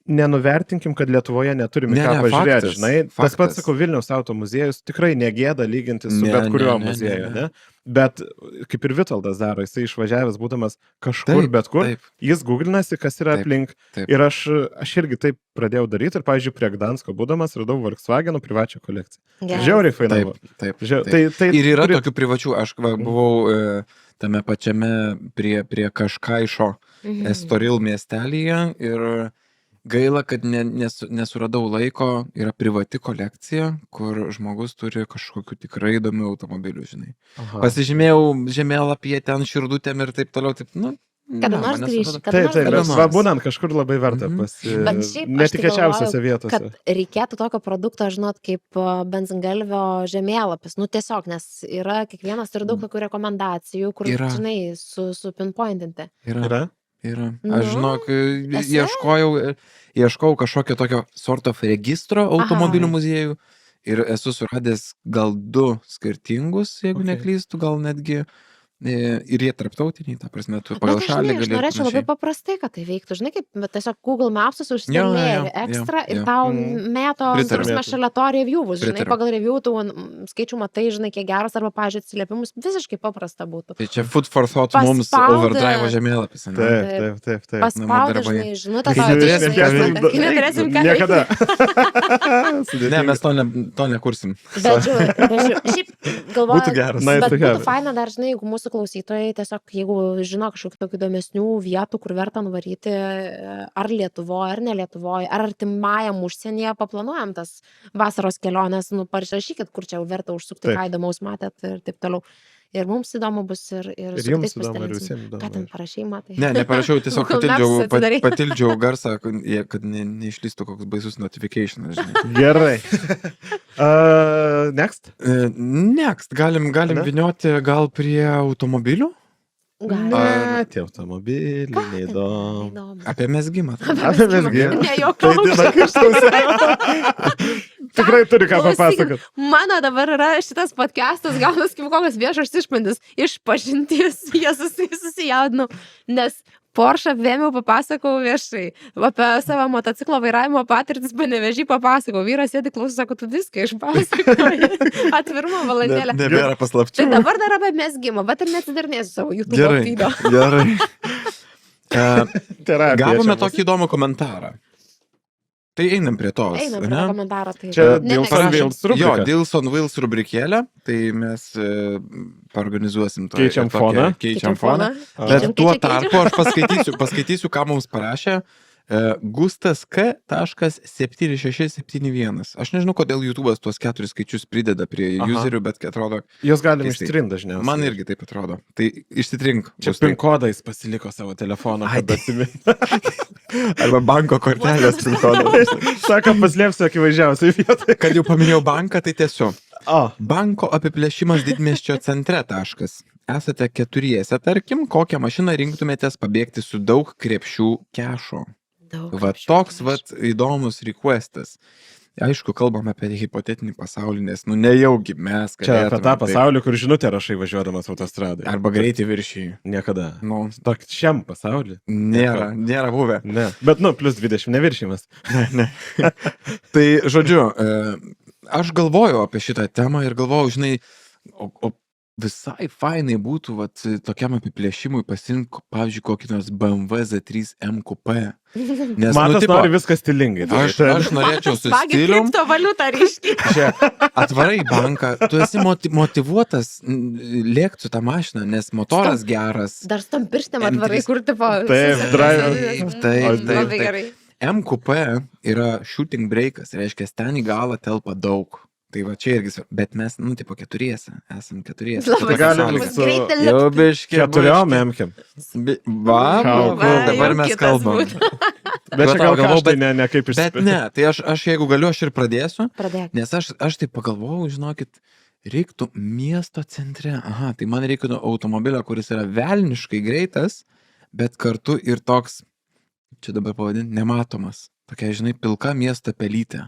S3: nenuvertinkim, kad Lietuvoje neturime ką pažiūrėti, žinai. Tas pats, sakau, Vilniaus auto muziejus tikrai negėda lyginti su bet kuriuo muzieju, ne? Bet kaip ir Vitoldas daro, jisai išvažiavęs būdamas kažkur, bet kur, jis googlinasi, kas yra aplink. Ir aš irgi taip pradėjau daryti ir, pavyzdžiui, prie Gdansko būdamas radau Volkswageno privačią kolekciją. Žiauriai faina.
S1: Taip. Ir yra tokių privačių, aš buvau tame pačiame prie Kažkaišo Estoril miestelyje ir gaila, kad nesuradau laiko, yra privati kolekcija, kur žmogus turi kažkokių tikrai įdomių automobilių, žinai. Pasižymėjau žemėlapyje ten širdutėm ir taip toliau, taip,
S2: kada nors grįžti.
S3: Taip, būnant kažkur labai verta netikėčiausiose vietose.
S2: Kad reikėtų tokio produkto, žinot, kaip benzingalvio žemėlapis. Tiesiog, nes yra, kiekvienas turi daug tokių rekomendacijų, kur, žinai, supinpointinti.
S3: Yra?
S1: Aš žinok, ieškojau kažkokio tokio sort of registro automobilių muziejų ir esu suradęs gal 2 skirtingus, jeigu neklystu, gal netgi. Ir jie tarptautiniai, ta prasme, tu pagal šalį galėtum.
S2: Aš norėčiau labai paprastai, kad tai veiktų. Žinai, kaip tiesiog Google Maps'us užsitemėri ekstra ir tau meto, prasme, šalia to review'us. Žinai, pagal review tu skaičių matai, žinai, kiek geras arba, pavyzdžiui, atsiliepimus visiškai paprasta būtų.
S1: Tai čia food for thought mums overdrive žemėlapis.
S3: Taip.
S2: Paspaudai, žinai, žinutę
S3: tau.
S2: Neturėsim ką.
S3: Niekada.
S1: Ne, mes to nekursim.
S2: Bet šiaip galvoju, bet būtų faina dar, žinai, jeigu mūsų klausytojai tiesiog, jeigu žino kažkokių tokių įdomesnių vietų, kur verta nuvaryti ar Lietuvoje, ar ne Lietuvoje, ar artimajam užsienyje, paplanuojam tas vasaros keliones, parašykit, kur čia verta užsukti, ką įdomaus matėt ir taip toliau. Ir mums įdomu bus ir
S3: jums įdomu, ir visiems įdomu.
S2: Ką ten parašai, matai?
S1: Ne, neparašiau, tiesiog patildžiau garsą, kad neišlystų koks baisus notificationas, žinai.
S3: Gerai. Next?
S1: Next. Galim vynioti gal prie automobilių?
S3: Ne, tie automobiliai, neįdomu.
S1: Apie mezgimą.
S2: Apie mezgimą. Ne, jokiau.
S3: Tikrai turi ką papasakot.
S2: Mano dabar yra šitas podcastas, gaunas kaip kokios viešos išpandys, išpažintis, jie susijaudinau, nes Porsche vėmiau papasakau viešai, apie savo motociklo vairavimo patirtis Panevėžy papasakau, vyras sėdi klauso, sako, tu viską išpasakoji, atvirumo valandėlę.
S1: Nebėra paslapčių.
S2: Tai dabar dar apie mezgimą, bet ir neatsidarnėsiu savo YouTube feedo.
S1: Gerai. Gavome tokį įdomų komentarą. Tai einam prie tos.
S2: Einam prie komentaro. Tai
S3: čia Dilson Wheels rubrika.
S1: Jo, Dilson Wheels rubrikėlė. Tai mes paorganizuosim to. Keičiam foną. Bet tuo tarpu aš paskaitysiu, ką mums parašė Gustas K.7671. Aš nežinau, kodėl YouTube'as tuos 4 skaičius prideda prie userių, bet atrodo...
S3: Jos galim ištrinti dažniausiai.
S1: Man irgi taip atrodo. Tai išsitrink.
S3: Čia PIN kodais pasiliko savo telefoną.
S1: Arba banko kortelės PIN kodą.
S3: Sako, paslėpsiu akivaizdžiausiai vietoj.
S1: Kad jau paminėjau banką, tai tiesiog. Banko apiplėšimas didmiesčio centre taškas. Esate 4, tarkim, kokią mašiną rinktumėtės pabėgti su daug krepšių kešo. Va toks įdomus requestas. Aišku, kalbam apie hipotetinį pasaulį, nes, nu, nejaugi mes, kad...
S3: Čia apie tą pasaulį, kur žinutę rašai važiuodamas autostradai.
S1: Arba greitį viršį.
S3: Niekada.
S1: Nu,
S3: Tok šiam pasaulį?
S1: nėra buvę.
S3: Ne. Bet, nu, plus 20 neviršymas.
S1: Tai, žodžiu, aš galvoju apie šitą temą ir galvoju, žinai, o visai fainai būtų, vat, tokiam apiplėšimui pasirinkti, pavyzdžiui, kokį nors BMW Z3 M Coupe. Nes,
S3: Matas
S1: tipo,
S3: nori viskas stilingai.
S1: aš norėčiau su
S2: Smagi
S1: stilium,
S2: kriptovaliutą ryškiai.
S1: čia atvarai į banką, tu esi motivuotas lėkti su tą mašiną, nes motoras geras.
S2: Dar su tom pirštėm atvarai,
S1: M3.
S2: kur tipo...
S3: Taip, drive.
S2: Labai gerai.
S1: M Coupe yra shooting breakas, reiškia, ten į galą telpa daug. Tai va čia irgi, bet mes, nu, tipo, keturiese, esam keturiese.
S2: Labai
S3: galim
S2: bus
S3: su-
S2: greitai
S1: Jau
S2: lėkti.
S1: biški.
S3: Keturiom memkiam.
S1: Va,
S3: Va,
S1: dabar
S2: jau
S1: mes
S2: kitas
S1: kalbam.
S2: būtų.
S3: Bet čia gal
S1: galvojau,
S3: kaštai ne kaip
S1: Bet
S3: išspėti.
S1: ne, tai aš jeigu galiu, aš ir pradėsiu,
S2: Pradėk.
S1: nes aš tai pagalvojau, žinokit, reiktų miesto centre. Aha, tai man reikėtų automobilio, kuris yra velniškai greitas, bet kartu ir toks, čia dabar pavadinti, nematomas. Tokia, žinai, pilka miesto pelytė.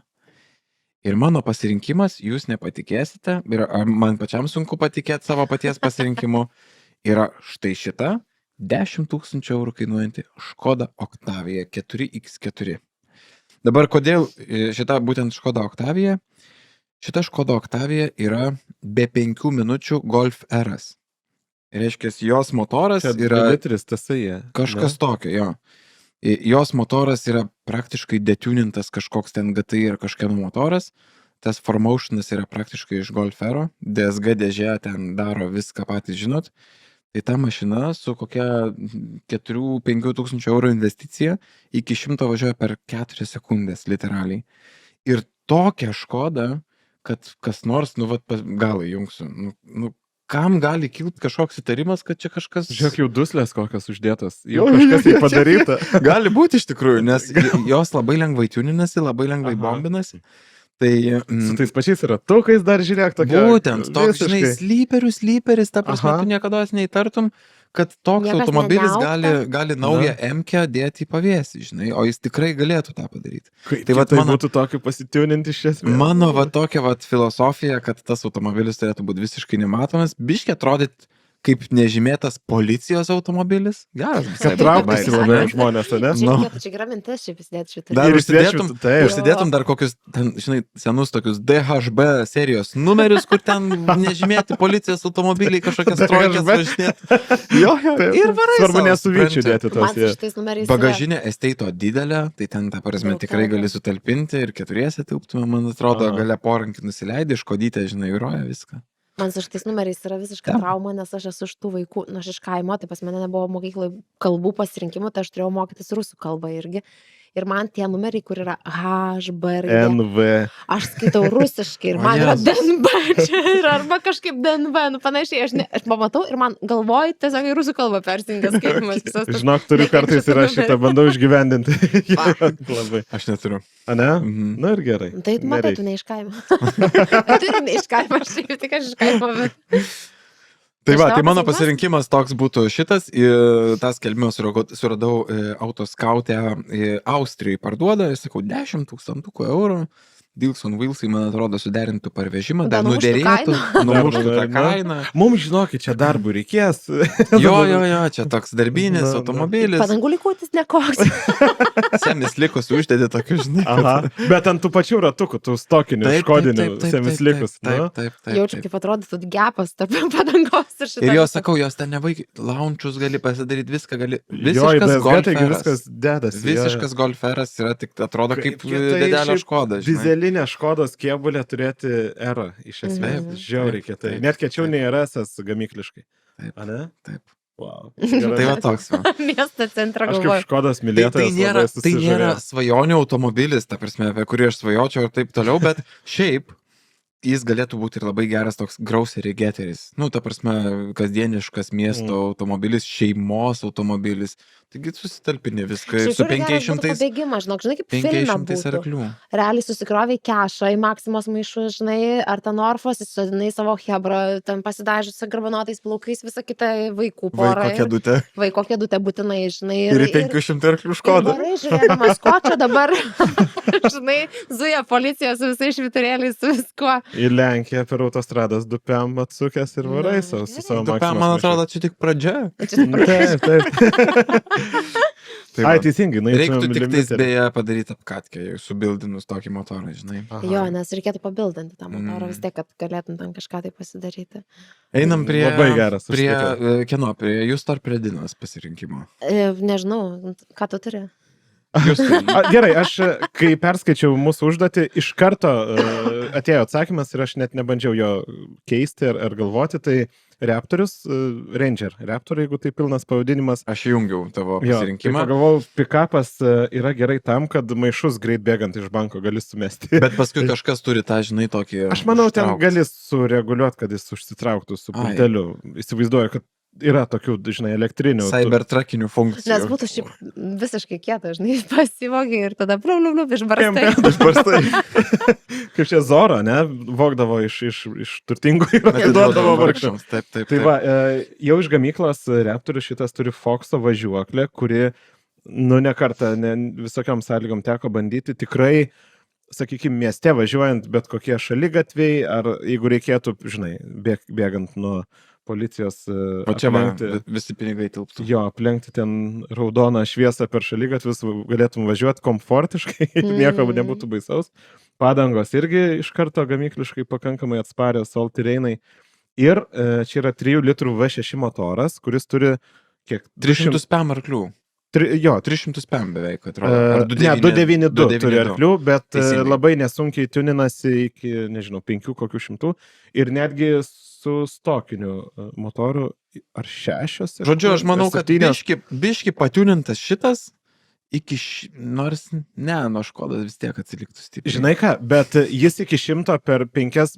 S1: Ir mano pasirinkimas, jūs nepatikėsite, ir man pačiam sunku patikėti savo paties pasirinkimu, yra štai šita 10 000 eurų kainuojanti Škoda Octavia 4X4. Dabar kodėl šita būtent Škoda Octavia? Šita Škoda Octavia yra be 5 minučių Golf Eras. Reiškia, jos motoras yra
S3: litris, tasai jie.
S1: kažkas tokio, jo. Jos motoras yra praktiškai detunintas kažkoks ten GTI ir kažkieno motoras. Tas Formotionas yra praktiškai iš Golfero. DSG dėžė ten daro viską patys, žinot. Tai ta mašina su kokia 4-5 tūkstančių eurų investicija iki 100 važiuoja per 4 sekundės, literaliai. Ir tokia Škoda, kad kas nors, nu, vat, gal įjungsiu. Nu, kam gali kilti kažkoks įtarimas, kad čia kažkas...
S3: Žiūrėk, jau duslės kokios uždėtos. Jau kažkas tai padaryta.
S1: Gali būti iš tikrųjų, nes jos labai lengvai tuninasi, labai lengvai
S3: Aha.
S1: bombinasi. Tai
S3: Su tais pačiais ratukais dar žiūrėk tokia.
S1: būtent toks, žinai, slyperis, ta prasme,
S3: Aha.
S1: tu niekada neįtartum, kad toks
S2: Niekas
S1: automobilis
S2: neniaukia.
S1: gali naują M-kę dėti į pavėsį, žinai, o jis tikrai galėtų tą padaryti.
S3: Kaip
S1: Tai vat
S3: tai
S1: mano-
S3: būtų tokiu pasitiuninti iš esmės.
S1: Mano va tokia va filosofija, kad tas automobilis turėtų būti visiškai nematomas, biškiai atrodyt kaip nežymėtas policijos automobilis. Geras.
S3: Kad trauktųsi labiau žmonės, ne?
S2: Žiūrėk, čia gera mintis šiaip įsidėti šitą.
S1: Dar
S3: Ir
S1: užsidėtum,
S3: įsviečių, taip.
S1: užsidėtum dar kokius, ten, žinai, senus tokius DHB serijos numerius, kur ten nežymėti policijos automobiliai kažkokias trojkės
S3: DHB.
S1: važinėti. Jo, ir varai.
S3: Svarbu
S1: sau,
S3: nesuvyčiu
S1: supranti.
S3: dėti tos.
S2: Man su šitais numeriais...
S1: Bagažinė esteito didelė, tai ten, ta prasme,
S2: Daug
S1: tikrai
S2: telpa.
S1: gali sutalpinti ir keturiese tilptume, man atrodo,
S3: Aha.
S1: gale porankį nusileidai, škodytė, žinai, įroja viską.
S2: Man su šitais numeriais yra visiškai
S1: Taip.
S2: trauma, nes aš esu iš tų vaikų, nu aš iš kaimo, tai pas mane nebuvo mokyklai kalbų pasirinkimų, tai aš turėjau mokytis rusų kalbą irgi. Ir man tie numeriai, kur yra H, B ir G,
S3: NV.
S2: aš skaitau rusiškai ir
S1: O
S2: man yra
S1: Jėzus.
S2: DNB čia ir arba kažkaip DNB, nu panašiai, aš pamatau ir man galvoj tiesiog į rusų kalbą persijungia skaitimas visas. tas-
S3: Žinok, turiu kartais ir aš šitą bandau išgyvendinti. Labai.
S1: Aš neturiu.
S3: A ne?
S1: Mhm.
S3: Na ir gerai.
S2: Tai tu matai,
S3: Nereikia.
S2: tu ne iš kaimo. Tu ir ne iš kaimo, aš šiaip tik aš iš kaimo, bet...
S1: Tai va, tai
S2: Tavo
S1: mano
S2: pasirinkimas?
S1: pasirinkimas toks būtų šitas. Ir tą skelbimą suradau autoskautę Austrijai parduoda, ir sakau, 10 000 eurų. Dilson Wilsai, man atrodo, suderintų parvežimą, dar
S2: Numuštų
S1: nudėrėtų, numuštų tą
S3: Dar,
S1: kainą.
S3: Mums, žinokit, čia darbų reikės.
S1: Jo, čia toks darbinis
S3: Na, na.
S1: automobilis.
S2: Padangų likutis nekoks.
S1: Semis likus uždėdė tokius, žinai.
S3: Aha. Bet ant tų pačių ratukų, tų stokinių, škodinių, semis likus.
S1: Taip.
S2: Jaučiu, kaip atrodytų gepas tarp padangos ir šitą.
S1: Ir jos sakau, jos ten nevaik, launčius gali pasidaryti, viską gali.
S3: Jo,
S1: Visiškas
S3: taigi
S1: golferas.
S3: viskas dedasi.
S1: Visiškas golferas yra tik, atrodo, kaip
S3: Kaip kietai
S1: didelė
S3: šiaip
S1: Škoda. žinai.
S3: Dizelinė Škodos kėbulė turėti erą, iš esmės.
S2: Mhm.
S3: Žiauriai kietai.
S1: Taip,
S3: Net kiečiau
S1: taip.
S3: nei RS gamykliškai.
S1: Taip.
S3: A ne?
S1: Taip.
S3: Wow.
S1: Tai va toks. Va.
S2: Miesto centrą
S3: Aš kaip
S2: galvoju.
S3: Škodos
S1: Tai
S3: mylėtojas.
S1: nėra,
S3: labai
S1: tai nėra
S3: susižavėjau.
S1: svajonių automobilis, ta prasme, apie kurį aš svajočiau ir taip toliau, bet šiaip jis galėtų būti ir labai geras toks grocery geteris. Nu, ta prasme, kasdieniškas miesto automobilis, šeimos automobilis. Taigi susitalpini viską ir su 500
S2: Pabėgimas, žinai, kaip filme būtų.
S1: arklių.
S2: Realiai susikroviai kešą į Maksimos maišus, žinai, ar ten Orfos, įsodinai savo hebrą, ten pasidažiusi garbanotais plaukais, visą kitą vaikų porą.
S1: Vaiko kėdutė.
S2: Vaiko kėdutė būtinai, žinai.
S1: Ir 500 arklių škoda.
S2: Gerai, žiūrėdamas, ko čia dabar, žinai, zuja policija su visais švyturėliais, su viskuo.
S3: Į Lenkiją per autostradas dupiam atsukęs ir varai su savo
S1: Dupiam, man atrodo, čia tik pradžia.
S3: Taip, taip.
S1: Tai
S3: Ai,
S1: va.
S3: teisingai,
S1: Reiktų tik tais beje padaryti apkatkę, subildinus tokį motorą, žinai.
S2: Jo, nes reikėtų papildinti tą motorą vis tiek, kad galėtum ten kažką tai pasidaryti.
S1: Einam prie...
S3: Labai geras,
S1: Prie
S3: užtikau.
S1: kieno, prie Justo ar prie Dinos pasirinkimo.
S2: Nežinau, ką tu turi?
S3: Gerai, aš kai perskaičiau mūsų užduotį, iš karto atėjo atsakymas ir aš net nebandžiau jo keisti ar galvoti, tai Raptorius, Ranger Raptor, jeigu tai pilnas pavadinimas.
S1: Aš jungiau tavo
S3: Jo, tai
S1: pasirinkimą.
S3: pagalvojau, pick-upas yra gerai tam, kad maišus greit bėgant iš banko gali sumesti.
S1: Bet paskui kažkas turi tą, žinai, tokį...
S3: Aš manau, ten
S1: užtraukt.
S3: gali sureguliuoti, kad jis užsitrauktų su
S1: Ai.
S3: pulteliu. Įsivaizduoju, kad yra tokių, žinai, elektrinių.
S1: Cybertruckinių funkcijų.
S2: Nes būtų šiaip visiškai kieta, žinai, pasivogi ir tada bliu, išbarstai.
S3: Išbarstai. Kaip čia Zoro, ne? Vogdavo iš turtingų ir atiduodavo vargšams.
S1: Taip, taip.
S3: Tai va, jau iš gamyklos Raptorius šitas turi Foxo važiuoklę, kuri, nu, ne kartą visokiam sąlygom teko bandyti. Tikrai, sakykime, mieste važiuojant bet kokie šaligatviai, ar jeigu reikėtų, žinai, bėgant nuo policijos
S1: O čia man visi pinigai tilptų.
S3: Jo, aplenkti ten raudoną šviesą per šaligatvius, galėtum važiuoti komfortiškai, nieko nebūtų baisaus. Padangos irgi iš karto gamykliškai pakankamai atsparios All Terrainai. Ir čia yra 3 litrų V6 motoras, kuris turi kiek?
S1: 300 spam arklių.
S3: Jo,
S1: 300 spam beveik, atrodo. Ar
S3: 292 turi arklių, bet
S1: Teisingai.
S3: labai nesunkiai tuninasi iki, nežinau, 5 kokių šimtų. Ir netgi su stokiniu motoru ar 6.
S1: Žodžiu, aš manau, kad biški patiunintas šitas, nors ne, nuo Škodos vis tiek atsiliktų stipriai.
S3: Žinai ką, bet jis iki 100 per 5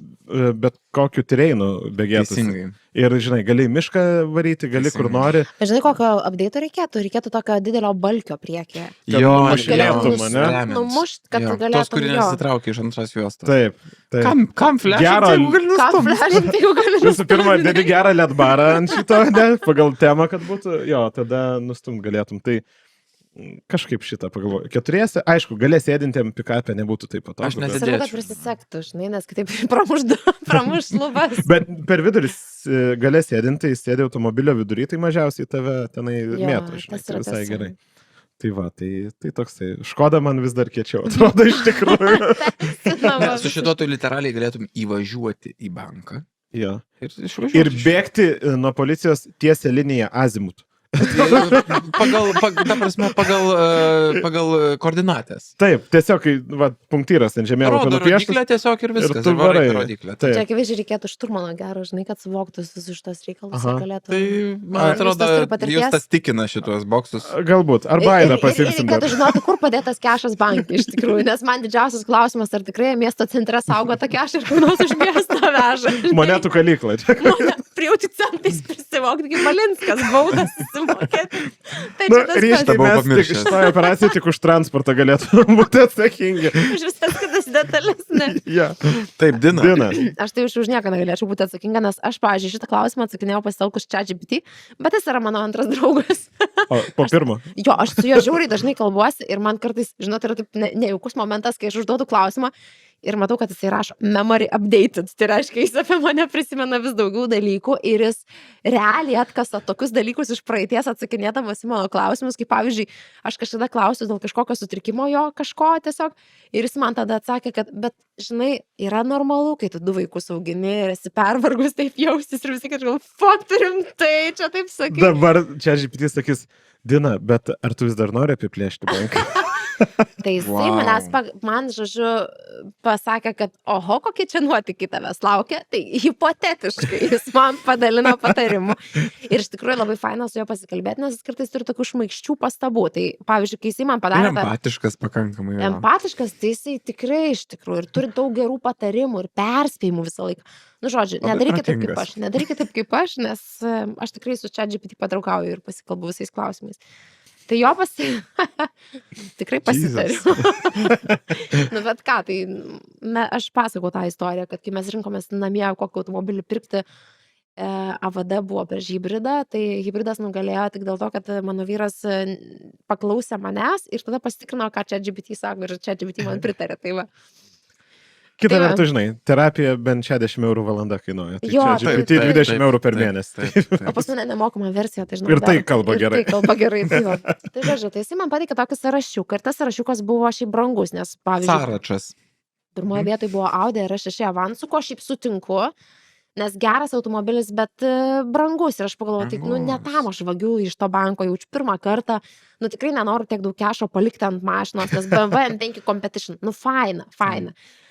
S3: bet kokiu terreinu bėgėtų.
S1: Teisingai.
S3: Ir, žinai, gali į mišką varyti, gali kur nori.
S2: Žinai, kokio update'o reikėtų? Reikėtų tokio didelio balkio priekyje.
S3: Kad
S1: Jo,
S3: numušinėtum,
S1: aš
S3: ane?
S1: galėjau
S2: Numušt, kad
S1: Jo,
S2: galėtum
S1: tos, kurie
S2: jo.
S1: nesitraukia iš antros juostos.
S3: Taip, taip.
S1: Kam flash'inti,
S3: Gero-
S1: jeigu gali
S2: Ką
S1: nustumti?
S2: flash'inti, jau gali
S3: Visų pirma, dedi gerą ledbarą ant šito, ne, pagal temą, kad būtų, jo, tada nustumt galėtum. Tai kažkaip šitą pagalvoju. 4, aišku, galės sėdintėm pikapę nebūtų taip patogu.
S1: Aš
S3: bet-
S2: Svarbu, kad prisisektų, žinai, nes kitaip pramuš lubas.
S3: Bet per vidurį galės sėdinti, sėdė automobilio vidury, tai mažiausiai tave tenai mėtų, žinai,
S2: tas
S3: tai
S2: yra
S3: visai
S2: tiesa.
S3: gerai. Tai va, tai toksai. Škoda man vis dar kiečiau, atrodo, iš tikrųjų.
S1: Ne, su šituo tu literaliai galėtum įvažiuoti į banką
S3: Jo.
S1: ir išvažiuoti.
S3: Ir bėgti nuo policijos tiesia linija azimut.
S1: pagal koordinatės.
S3: Taip, tiesiog, va, punktyras ant žemėlapio
S1: Rodo
S3: nupieštas.
S1: rodiklę tiesiog ir viskas.
S3: tu
S1: Ir varai
S3: varai.
S1: rodiklę.
S3: Taip.
S2: Čia akivaizdžiai reikėtų šturmano gero, žinai, kad suvoktų visus šitos reikalus
S3: Aha.
S2: ir galėtų.
S1: Tai, man atrodo,
S2: Justas turi patirties.
S1: jūs tas tikina šitos boksus.
S3: Galbūt. Arba Aidą
S2: Ir
S3: pasimsim.
S2: reikėtų žinoti, kur padėtas kešas bankai, iš tikrųjų, nes man didžiausias klausimas, ar tikrai miesto centre saugo tą kešą ir kur nors iš miesto veža.
S3: Monetų kalyklą.
S2: Mane prijauti centais prisivokti, kaip Malinskas baudas susimokėti. Tai čia tas
S3: Ryštai
S1: buvau
S3: mes tik
S1: pamiršęs.
S3: šitoje operacijoje tik už transportą galėtume būti atsakingi.
S2: už visas kitas detalės, ne.
S3: Ja.
S1: Taip, Dina.
S3: Dina.
S2: Aš tai už nieką negalėčiau būti atsakinga, nes aš, pavyzdžiui, šitą klausimą atsakinėjau pasitelkus ChatGPT, bet jis yra mano antras draugas.
S3: O po pirmo.
S2: Jo, aš su juo žiauriai dažnai kalbuosi ir man kartais, žinot, yra taip nejaukus momentas, kai aš užduodu klausimą ir matau, kad jisai rašo memory updated. Tai reiškia, jis apie mane prisimena vis daugiau dalykų ir jis realiai atkasa tokius dalykus iš praeities atsakinėdamas į mano klausimus, kaip pavyzdžiui, aš kažkada klausiu dėl kažkokio sutrikimo jo kažko tiesiog ir jis man tada atsakė, kad, bet, žinai, yra normalu, kai tu 2 vaikus augini ir esi pervargus taip jaustis ir visi kažkaip, fuck, turim tai, čia taip sakyti.
S3: Dabar čia GPT sakys, Dina, bet ar tu vis dar nori apiplėšti banką?
S2: Tai jisai
S1: Wow.
S2: man, žodžiu, pasakė, kad oho, kokie čia nuotykiai tavęs laukia. Tai hipotetiškai jis man padalino patarimų. Ir iš tikrųjų labai faina su juo pasikalbėti, nes jis kartais turi tokių šmaikščių pastabų. Tai pavyzdžiui, kai jisai man
S1: Ir
S2: padarė tą
S1: empatiškas pakankamai. Jo.
S2: empatiškas, tai jisai tikrai iš tikrųjų ir turi daug gerų patarimų ir perspėjimų visą laiką. Nu, žodžiu,
S1: Labai
S2: nedarykit taip kaip
S1: protingas.
S2: aš, nedarykit taip kaip aš, nes aš tikrai su ChatGPT padraugauju ir pasikalbu visais klausimais. Tai jo tikrai pasitariu. Nu, bet ką, tai aš pasakau tą istoriją, kad kai mes rinkomės namie kokį automobilį pirkti, AVD buvo prieš hybridą, tai hybridas nugalėjo tik dėl to, kad mano vyras paklausė manęs ir tada pasitikrino, ką ChatGPT sako ir ChatGPT man pritarė. Tai va.
S3: Kita
S2: Tai va.
S3: vertus, žinai, terapija bent 60 eurų valanda kainuoja. Tai
S2: Jo,
S3: ChatGPT
S2: taip,
S3: 20 eurų per mėnesį.
S2: O pas mane nemokama versija, tai žinau.
S3: Ir tai kalba gerai.
S2: Tai kalba gerai. Tai, va. Tai žodžiu, tai jisai man pateikė tokį sąrašiuką ir tas sąrašiukas buvo šiaip brangus, nes, pavyzdžiui,
S1: Sąrašas.
S2: pirmoje vietoje buvo Audi R6 Avansu, ko šiaip sutinku, nes geras automobilis, bet brangus. Ir aš pagalvoju, tai, nu, ne tam aš vagiu iš to banko jau pirmą kartą, nu, tikrai nenoriu tiek daug kešo palikti ant mašinos, nes BMW M5 Competition, nu, faina.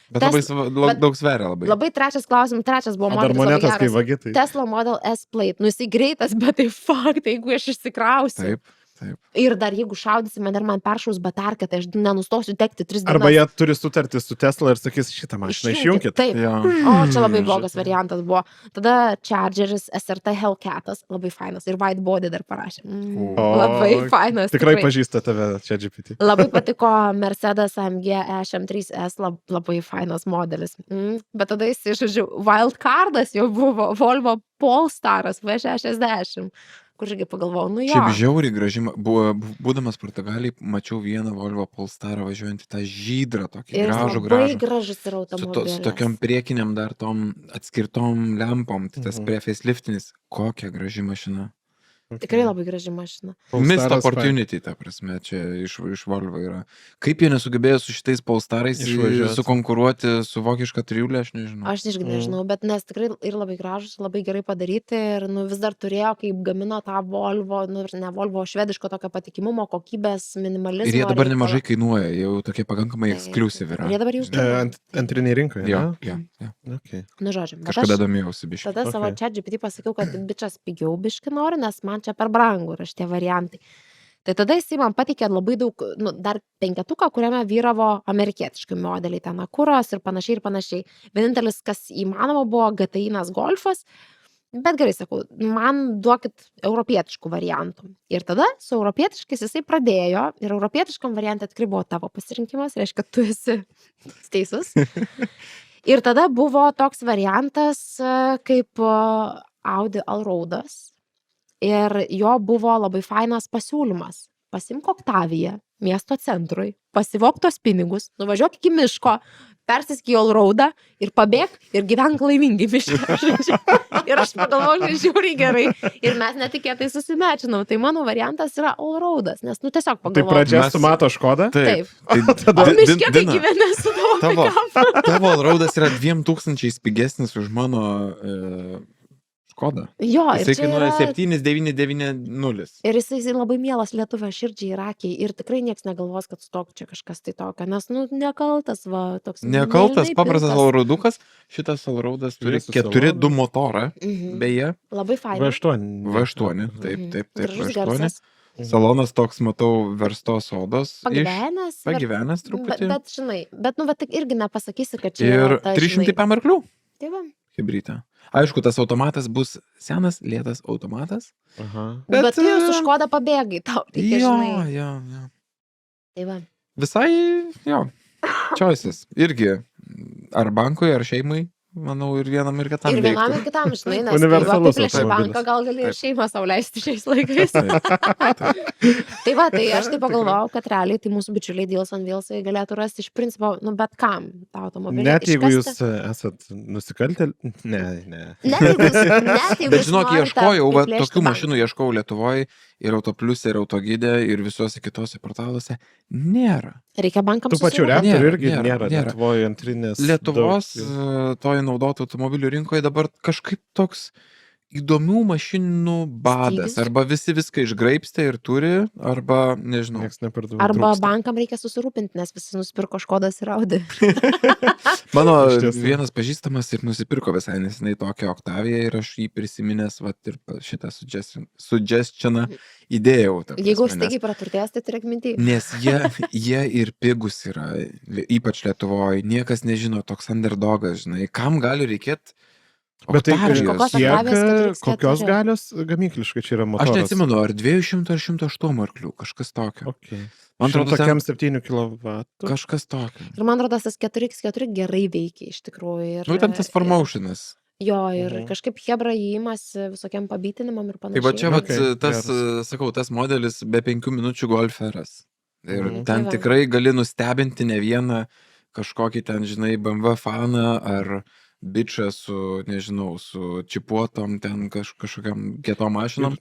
S1: Bet
S2: Tas-
S1: labai daug sveria labai.
S2: Labai trečias klausimas, trečias buvo
S3: O dar
S2: modelis labai
S3: monetas, kai
S2: geras.
S3: vagitai.
S2: Tesla Model S Plate, nu jisai greitas, bet tai faktai, jeigu aš išsikrausiu.
S1: Taip, taip.
S2: Ir dar jeigu šaudysime, dar man peršaus batarkę, tai aš nenustosiu degti 3 dienas.
S3: Arba jie turi sutartį su Tesla ir sakys, šitą mašiną išjunkit.
S2: Taip.
S1: Jo.
S2: O, čia labai blogas variantas buvo. Tada Chargeris SRT Hellcatas, labai fainas. Ir White Body dar parašė.
S3: O,
S2: Labai fainas.
S3: Tikrai pažįsta tave ChatGPT.
S2: Labai patiko Mercedes AMG EM3S, labai fainas modelis. Bet tada jis, žodžiu, Wildcardas jau buvo Volvo Polestaras V60, kur irgi pagalvojau, nu jo.
S1: Šiaip žiauriai graži, būdamas Portugalijai, mačiau vieną Volvo Polestarą važiuojantį tą žydrą, tokį
S2: Ir
S1: gražų,
S2: labai
S1: gražų.
S2: gražus yra
S1: Su
S2: automobilis.
S1: tokiam priekiniam dar tom atskirtom lempom, tai tas
S3: Mhm.
S1: prie faceliftinis. Kokia graži mašina.
S2: Tikrai labai graži mašina.
S1: Missed opportunity, ta prasme, čia iš Volvo yra. Kaip jie nesugebėjo su šitais Polestarais
S3: Išvažiuot.
S1: sukonkuruoti su vokiška triulė, aš nežinau.
S2: Aš irgi nežinau, bet nes tikrai ir labai gražus, labai gerai padaryti ir nu, vis dar turėjo, kaip gamino tą Volvo, nu ir ne Volvo, švediško tokio patikimumo, kokybės, minimalizmo.
S1: Ir jie dabar
S2: reikalo.
S1: nemažai kainuoja, jau tokie pakankamai
S2: Taip.
S1: ekskliusiv yra.
S2: Ir jie dabar jau uždirba.
S3: Antriniai rinkoje.
S1: Jo,
S3: ne?
S1: jo.
S3: Okay.
S2: Nu, žodžiu, bet
S1: Kažkada
S2: aš
S1: domėjausi biškai.
S2: tada savo
S3: Okay.
S2: ChatGPT pasakiau, kad bičias pigiau biški nori, nes man čia per brangu yra šitie variantai. Tai tada jisai man pateikė labai daug, nu, dar 5-tuką, kuriame vyravo amerikietiški modeliai, ten Akuros ir panašiai. Vienintelis, kas įmanoma, buvo GTI-nas Golfas, bet gerai sakau, man duokit europietiškų variantų. Ir tada su europietiškais jisai pradėjo ir europietiškam variantui tikrai buvo tavo pasirinkimas, reiškia, tu esi teisus. Ir tada buvo toks variantas kaip Audi Allroadas. Ir jo buvo labai fainas pasiūlymas. Pasimk Octaviją miesto centrui, pasivok tos pinigus, nuvažiuok iki miško, persisk į Allroadą ir pabėg ir gyvenk laimingi miške. Ir aš pagalvojau, žiūri gerai. Ir mes netikėtai susimečinom. Tai mano variantas yra Allroadas, nes, nu, tiesiog
S3: Tai
S2: pagalvojau.
S3: pradžia
S1: Mes-
S3: su mato Škoda?
S2: Taip.
S1: Tai
S2: O miške tai
S1: Dina,
S2: gyveni su
S1: tavo,
S2: tavo.
S1: tavo Allroadas yra 2000 pigesnis už mano Škodą.
S2: Jo, ir
S1: Jisai
S2: čia
S1: kainuoja
S2: yra...
S1: 7990.
S2: Ir jisai labai mielas lietuvio širdžiai ir akiai. Ir tikrai niekas negalvos, kad stok čia kažkas tai tokio. Nes, nu, nekaltas, va, toks.
S1: Nekaltas,
S2: mėlynai
S1: paprastas
S2: pilkas.
S1: Allroadukas. Šitas Allroadas turi
S3: Su
S1: 4.2
S3: salonu.
S1: motorą,
S2: Mhm.
S1: beje.
S2: Labai faina.
S3: V8.
S1: V8, taip,
S2: Mhm.
S1: taip,
S2: Gražus
S1: V8.
S2: garsas.
S1: Salonas toks, matau, verstos odos.
S2: Pagyvenęs.
S1: Pagyvenęs
S2: Bet,
S1: truputį.
S2: bet, žinai, bet, nu, bet tik irgi nepasakysi, kad čia
S1: Ir
S2: yra ta,
S1: 300
S2: žinai,
S1: pamarklių
S2: tai va.
S1: hibrytą. Aišku, tas automatas bus senas, lėtas automatas.
S3: Aha.
S2: Bet tu jau su
S1: e,
S2: Škoda pabėgai, tau reikia,
S1: Jo,
S2: žinai.
S1: jo.
S2: Tai va.
S1: Visai, jo. Choices. Irgi. Ar bankui, ar šeimai. Manau, ir vienam, ir kitam.
S2: Ir vienam,
S1: veiktų.
S2: ir kitam, žinai, nes
S3: Universalus
S2: kai plėši
S3: automobilis.
S2: banką, gal gali ir
S1: Taip.
S2: šeimą sau leisti šiais laikais.
S1: Taip.
S2: Tai va, tai aš tai
S3: Tikrai.
S2: pagalvojau, kad realiai tai mūsų bičiuliai Deals on Wheelsai galėtų rasti iš principo, nu, bet kam tą automobilį.
S3: Net jeigu jūs
S2: iškasti.
S3: esat nusikaltėl, ne.
S2: Net jeigu
S1: Bet
S2: jūs
S1: žinok,
S2: norite
S1: ieškojau, va,
S2: priplėšti
S1: tokių
S2: banką.
S1: mašinų ieškojau Lietuvoje, ir Autoplius, ir Autogide, ir visuose kitose portaluose. Nėra.
S2: Reikia bankams
S3: Tų pačių
S2: susirūpinti.
S3: reaktorių
S1: Nėra,
S3: irgi
S1: nėra,
S3: nėra.
S1: nėra.
S3: Lietuvoje antrinės.
S1: Lietuvos
S3: daug-
S1: toji naudotų automobilių rinkoje dabar kažkaip toks įdomių mašinų badas.
S2: Stygius.
S1: Arba visi viską išgraibstė ir turi, arba, nežinau.
S3: Niekas neparduoda.
S2: Arba
S1: trūksta.
S2: bankam reikia susirūpinti, nes visi nusipirko Škodas ir Audi.
S1: Mano
S3: Iš tiesų.
S1: vienas pažįstamas ir nusipirko visai nesenai tokią Octaviją ir aš jį prisiminęs, vat, ir šitą suggestioną įdėjau. ta
S2: Jeigu
S1: prasme, nes-
S2: staigiai praturtės, tai turėk minti.
S1: Nes jie ir pigus yra, ypač Lietuvoje, niekas nežino, toks underdogas, žinai, kam gali reikėti
S3: Bet tai
S1: Octavijos.
S2: Kokios
S3: kiek,
S2: Octavijos 4x4?
S3: kokios galios gamykliškai čia yra
S1: Aš
S3: motoras?
S1: neatsimenu, ar 200 ar 108 arklių, kažkas tokio.
S3: Okay.
S1: Man atrodo,
S3: tokiam
S1: ten
S3: 7 kW.
S1: kažkas tokio.
S2: Ir man atrodo, tas 4x4 gerai veikia iš tikrųjų. Ir,
S1: Nu, ten tas formotionas.
S2: Jo, ir
S3: Mhm.
S2: kažkaip Hebra įimas visokiam pabytinimam ir
S1: Tai
S2: panašiai.
S1: va čia, vat,
S3: Okay,
S1: tas,
S3: geras.
S1: sakau, tas modelis be 5 minučių golferas. Ir
S3: Mhm.
S1: ten
S2: Tai va.
S1: tikrai gali nustebinti ne vieną kažkokį ten, žinai, BMW faną ar bičią su, nežinau, su čipuotom ten kažkokiam kietom mašinom.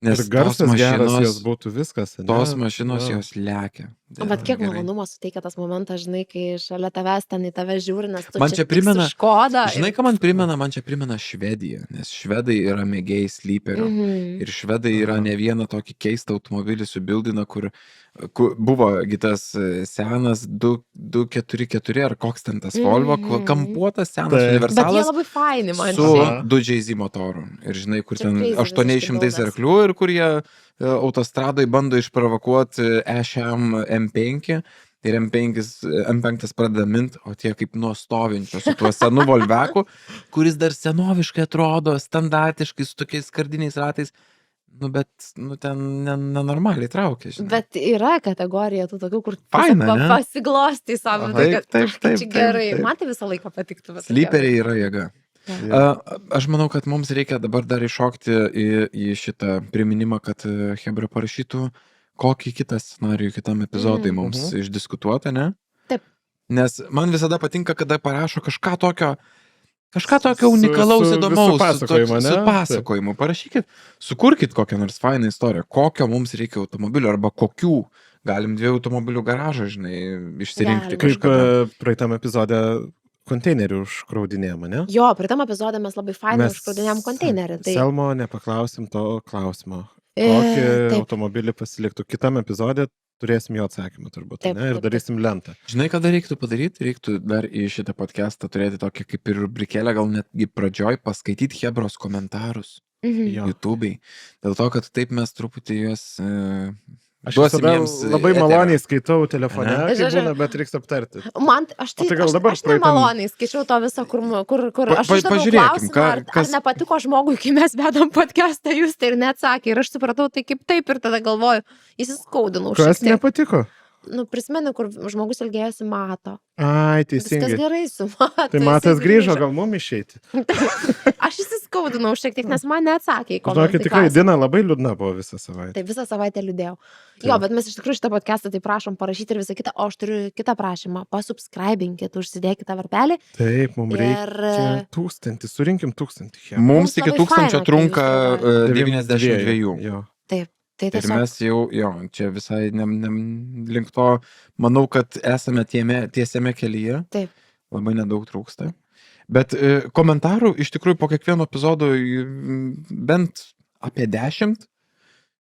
S1: Nes
S3: Ir garsas
S1: tos
S3: geras,
S1: mašinos,
S3: jos būtų viskas. ne?
S1: tos mašinos
S3: Jo.
S1: jos lekia.
S2: Bet kiek
S1: Gerai.
S2: malonumo suteikia tas momentas, žinai, kai šalia tavęs ten į tave žiūri, nes tu
S1: Man čia primena-
S2: Škoda.
S1: Žinai, ką man primena? Man čia primena Švediją, nes švedai yra mėgėjai sleeperio. Ir švedai yra
S3: Aha.
S1: ne vieną tokį keistą automobilį subildina, kur buvo tas senas 244 ar koks ten tas Volvo,
S2: Mhm.
S1: kampuotas senas
S3: Taip.
S2: Bet jie
S1: universalas
S2: labai faini, man
S1: su
S3: Aha.
S1: 2JZ motoru. Ir žinai, kur
S2: Čia
S1: ten
S2: crazy
S1: 800
S2: visiškai
S1: arklių ir kur jie autostradai bando išprovokuoti E6 M5. Ir M5 pradeda mint, o tie kaip nuo stovinčio su tuo senu Volveku, kuris dar senoviškai atrodo, standartiškai, su tokiais skardiniais ratais. Nu, bet, nu, ten nenormaliai traukia, žinai.
S2: Bet yra kategorija tų tokių, kur
S1: Faina, ne?
S2: pasiglosti savo.
S3: Aha.
S1: Taip, taip, taip,
S2: Čia gerai.
S1: taip, taip.
S2: Man tai visą laiką patiktų. bet
S1: Slyperiai yra jėga.
S3: Jo.
S1: Aš manau, kad mums reikia dabar dar iššokti į šitą priminimą, kad Hebra parašytų kokį kitą scenarijų kitam epizodui
S2: Mhm.
S1: mums išdiskutuota, ne?
S2: Taip.
S1: Nes man visada patinka, kada parašo kažką tokio
S3: Su-
S1: unikalaus,
S3: su
S1: įdomaus,
S3: visu pasakojimu,
S1: su
S3: ne?
S1: pasakojimu. Parašykit, sukurkit kokią nors fainą istoriją, kokio mums reikia automobilio arba kokių. Galim 2 automobilių garažą, žinai, išsirinkti
S2: Galim.
S3: Kaip
S1: kažką.
S3: praeitam epizode konteinerių užkraudinėjama, ne?
S2: Jo, praeitam epizode mes labai fainai
S3: Mes
S2: užkraudinėjom konteinerį. Tai
S3: Selmo nepaklausim to klausimo.
S2: E,
S3: Kokį
S2: taip.
S3: automobilį pasiliktų kitam epizode, turėsim jo atsakymą turbūt,
S2: Taip,
S3: ne? Ir
S2: taip,
S3: darysim lentą.
S1: Žinai, ką dar reiktų padaryti? Reiktų dar į šitą podcastą turėti tokią kaip ir rubrikėlę, gal netgi pradžioj paskaityti Hebros komentarus
S3: Jo.
S1: YouTube'ai. Dėl to, kad taip mes truputį juos
S3: Aš
S1: duosim
S3: visada
S1: jiems
S3: labai
S1: eterio.
S3: maloniai skaitau telefone,
S1: Ane?
S3: kai
S2: Žodžiu-
S3: būna, bet reiks aptarti.
S2: Man, aš tai,
S3: O tai gal
S2: aš,
S3: dabar
S2: aš
S3: praeitam-
S2: nemaloniai skaičiau to viso, kur
S1: Pa-
S2: aš uždaviau
S1: pažiūrėkim,
S2: klausimą, ar
S1: kas-
S2: nepatiko žmogui, kai mes vedam podcastą, jūs tai ir neatsakė. Ir aš supratau, tai kaip taip, ir tada galvoju, įsiskaudinau.
S3: Kas
S2: šiek tiek.
S3: nepatiko?
S2: Nu, prisimenu, kur žmogus ilgėjosi mato.
S3: Ai,
S2: Viskas
S3: teisingai.
S2: gerai su mato.
S3: Tai matas grįžo, gal mum išeiti.
S2: Aš įsiskaudinau šiek tiek, nes man neatsakė į
S3: Žinokit,
S2: komentarą.
S3: tikrai Dina labai liūdna buvo visą savaitę.
S2: Tai visą savaitę liūdėjau.
S3: Taip.
S2: Jo, bet mes iš tikrųjų šitą podcastą tai prašom parašyti ir visą kitą, o aš turiu kitą prašymą. Pasubscribinkit, užsidėkite varpelį.
S3: Taip, mums reikia
S2: Ir
S3: 1000, surinkim 1000. Hebra.
S1: Mums
S2: Mums
S1: iki
S2: labai
S1: 1000
S2: faina, kai
S1: trunka
S2: jūs
S1: 92.
S3: Jo.
S2: tai
S1: Ir
S2: tiesiog.
S1: mes jau, čia visai link to, manau, kad esame tiesiame kelyje.
S2: Taip.
S1: Labai nedaug trūksta. Bet komentarų iš tikrųjų po kiekvieno epizodo bent apie 10.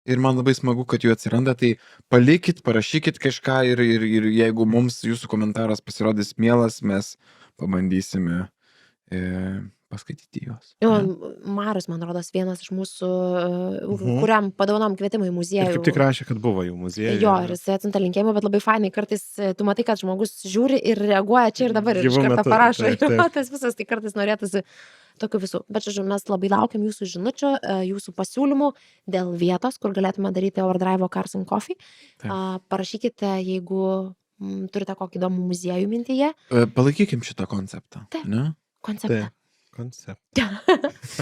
S1: Ir man labai smagu, kad jų atsiranda. Tai palikit, parašykit kažką ir jeigu mums jūsų komentaras pasirodys mielas, mes pabandysime paskaityti juos.
S2: Jo,
S1: Ne?
S2: Marius, man rodos, vienas iš mūsų,
S3: Mhm.
S2: kuriam padovanom kvietimą į
S3: Ir
S2: muziejų.
S3: kaip tik rašė, kad buvo jų muziejuje.
S2: Jo, ir jis atsiuntė linkėjimą, bet labai fainai, kartais tu matai, kad žmogus žiūri ir reaguoja čia ir dabar ir iš
S3: Gyvu
S2: karto
S3: metu,
S2: parašo.
S3: taip, taip.
S2: Tas visas, tai kartais norėtųsi tokių visų. Bet, žodžiu, mes labai laukiam jūsų žinučių, jūsų pasiūlymų dėl vietos, kur galėtume daryti Overdrive Cars and Coffee.
S1: Taip.
S2: Parašykite, jeigu turite kokį įdomų muziejų mintyje.
S1: Palaikykim šitą konceptą.
S2: Taip.
S1: Ne?
S2: Konceptą.
S3: Taip. Koncept.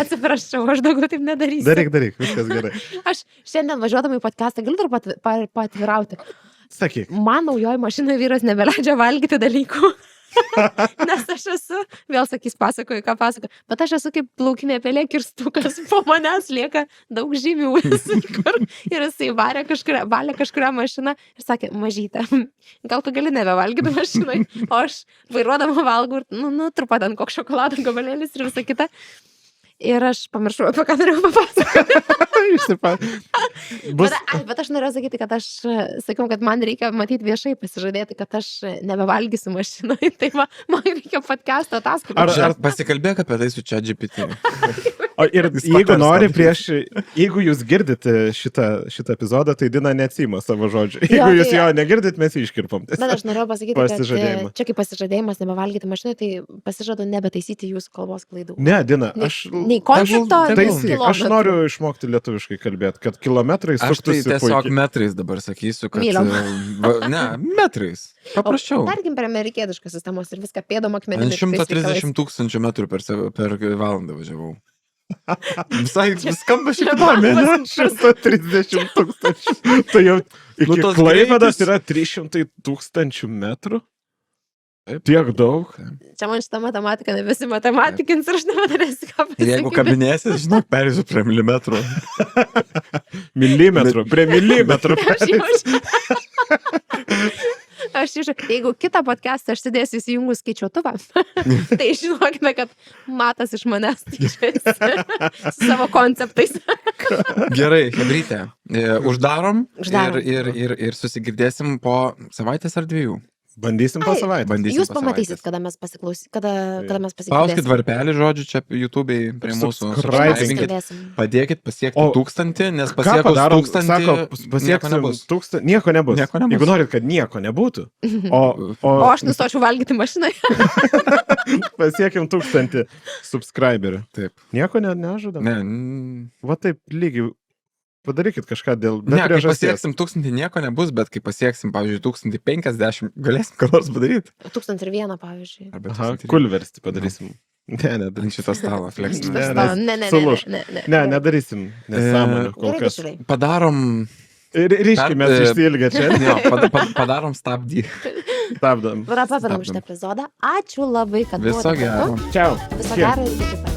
S2: Atsiprašau, aš daugiau taip nedarysiu.
S3: Daryk, viskas gerai.
S2: Aš šiandien važiuodama į podcastą galiu dar patvirauti.
S3: Sakyk.
S2: Man naujoji mašinoje vyras nebeleidžia valgyti dalykų. Nes aš esu, vėl sakys, pasakoju, ką pasakoju, bet aš esu kaip plaukinė pelė kirstukas, po manęs lieka daug žymių. Ir jisai valė kažkurią mašiną ir sakė, mažytė, gal tu gali nebevalgyti mašinai, o aš vairuodama valgau ir, truputį ant koks šokolado gabalėlis ir visa kita. Ir aš pamiršau, apie ką norėjau papasakoti.
S3: Bus...
S2: Bet aš norėjau sakyti, kad aš sakiau, kad man reikia matyti viešai pasižadėti, kad aš nebevalgysiu mašinoje. Tai man reikia podcast'o ataskaitą.
S1: Ar pasikalbėk apie tai su ChatGPT?
S3: Ir jeigu nori jeigu jūs girdite šitą epizodą, tai Dina neatsima savo žodžių. Jeigu jūs jo negirdit, mes jį iškirpam.
S2: Bet aš norėjau pasakyti, kad čia kaip pasižadėjimas nebevalgyti mašinoje, tai pasižadu nebetaisyti jūsų kalbos klaidų.
S3: Ne, Dina, aš...
S2: Nei koncepto, nei
S3: taisyk, aš noriu išmokti lietuviškai kalbėti, kad kilometrais
S1: aš tai
S3: suktųsi
S1: tiesiog
S3: puikiai.
S1: metrais dabar sakysiu, kad...
S2: Myliom.
S1: Ne, metrais. Paprasčiau.
S2: Tarkim, per amerikietiškas sistemos ir viską pėdom akmenimis.
S1: 130 000 metrų per valandą važiavau. Visai skamba šiaip įdomi, ne?
S3: 130 000. Tai jau iki
S1: tos
S3: Klaipėdos
S1: greitis.
S3: yra 300 000 metrų. Tiek daug.
S2: Čia man šitą matematiką nebesi matematikins ir aš nebedarėsiu ką pasakyti.
S1: Ir jeigu kabinėsis, žinok, perėsiu prie milimetrų.
S3: Milimetrų, prie milimetrų.
S2: Aš jeigu kitą podcastą aš sėdėsiu įsijungus skaičiuotuvą, tai žinokime, kad matas iš manęs su savo konceptais.
S1: Gerai, Hebrytė, uždarom
S2: Uždarom.
S1: ir susigirdėsim po savaitės ar 2.
S3: Bandysim po savaitę.
S1: Bandysim
S2: Jūs
S1: po
S2: pamatysit,
S1: savaitės.
S2: kada mes
S1: Spauskit
S2: pasikalbėsim.
S1: varpelį, žodžiu, čia YouTube'ai prie mūsų.
S3: Subscribe.
S1: Subscribinkit. Padėkit pasiekti
S3: O
S1: 1000, nes
S3: Ką
S1: pasiekus
S3: padarom?
S1: 1000
S3: Sako,
S1: nieko
S3: pasieksim
S1: nebus.
S3: 1000, nieko nebus.
S1: Nieko nebus.
S3: Jeigu norit, kad nieko nebūtų,
S2: O
S3: o
S2: aš nustočiau valgyti mašinai.
S3: pasiekim 1000 subscriberių.
S1: Taip.
S3: Nieko nežadam.
S1: Ne,
S3: Va taip lygiai. Padarykit kažką dėl...
S1: ne, kai
S3: priežasties.
S1: pasieksim 1000 nieko nebus, bet kai pasieksim, pavyzdžiui, 1050, galėsim ką nors padaryti.
S2: 1001, pavyzdžiui.
S1: Arba
S3: Aha,
S1: 1003.
S3: kulversti padarysim. Ne,
S1: Ant
S3: nedarysim.
S1: šito stalo flexinė.
S3: Ne,
S2: Šitą-
S3: nes
S2: Ne,
S3: sulūš.
S2: ne.
S3: Ne, nedarysim. Nesąmonė kol
S2: Gerai,
S3: kas.
S2: bičiuliai.
S1: Padarom,
S3: Ryškiai mes išsiilgę čia.
S1: jo, padarom stabdį.
S3: Stabdom.
S2: Papinam
S1: Stabdom.
S2: šitą epizodą. Ačiū labai, kad
S1: Viso
S2: buvote
S1: gero.
S2: kartu.
S3: Ciao.
S2: Viso
S3: Kiek?
S2: gero ir iki pat.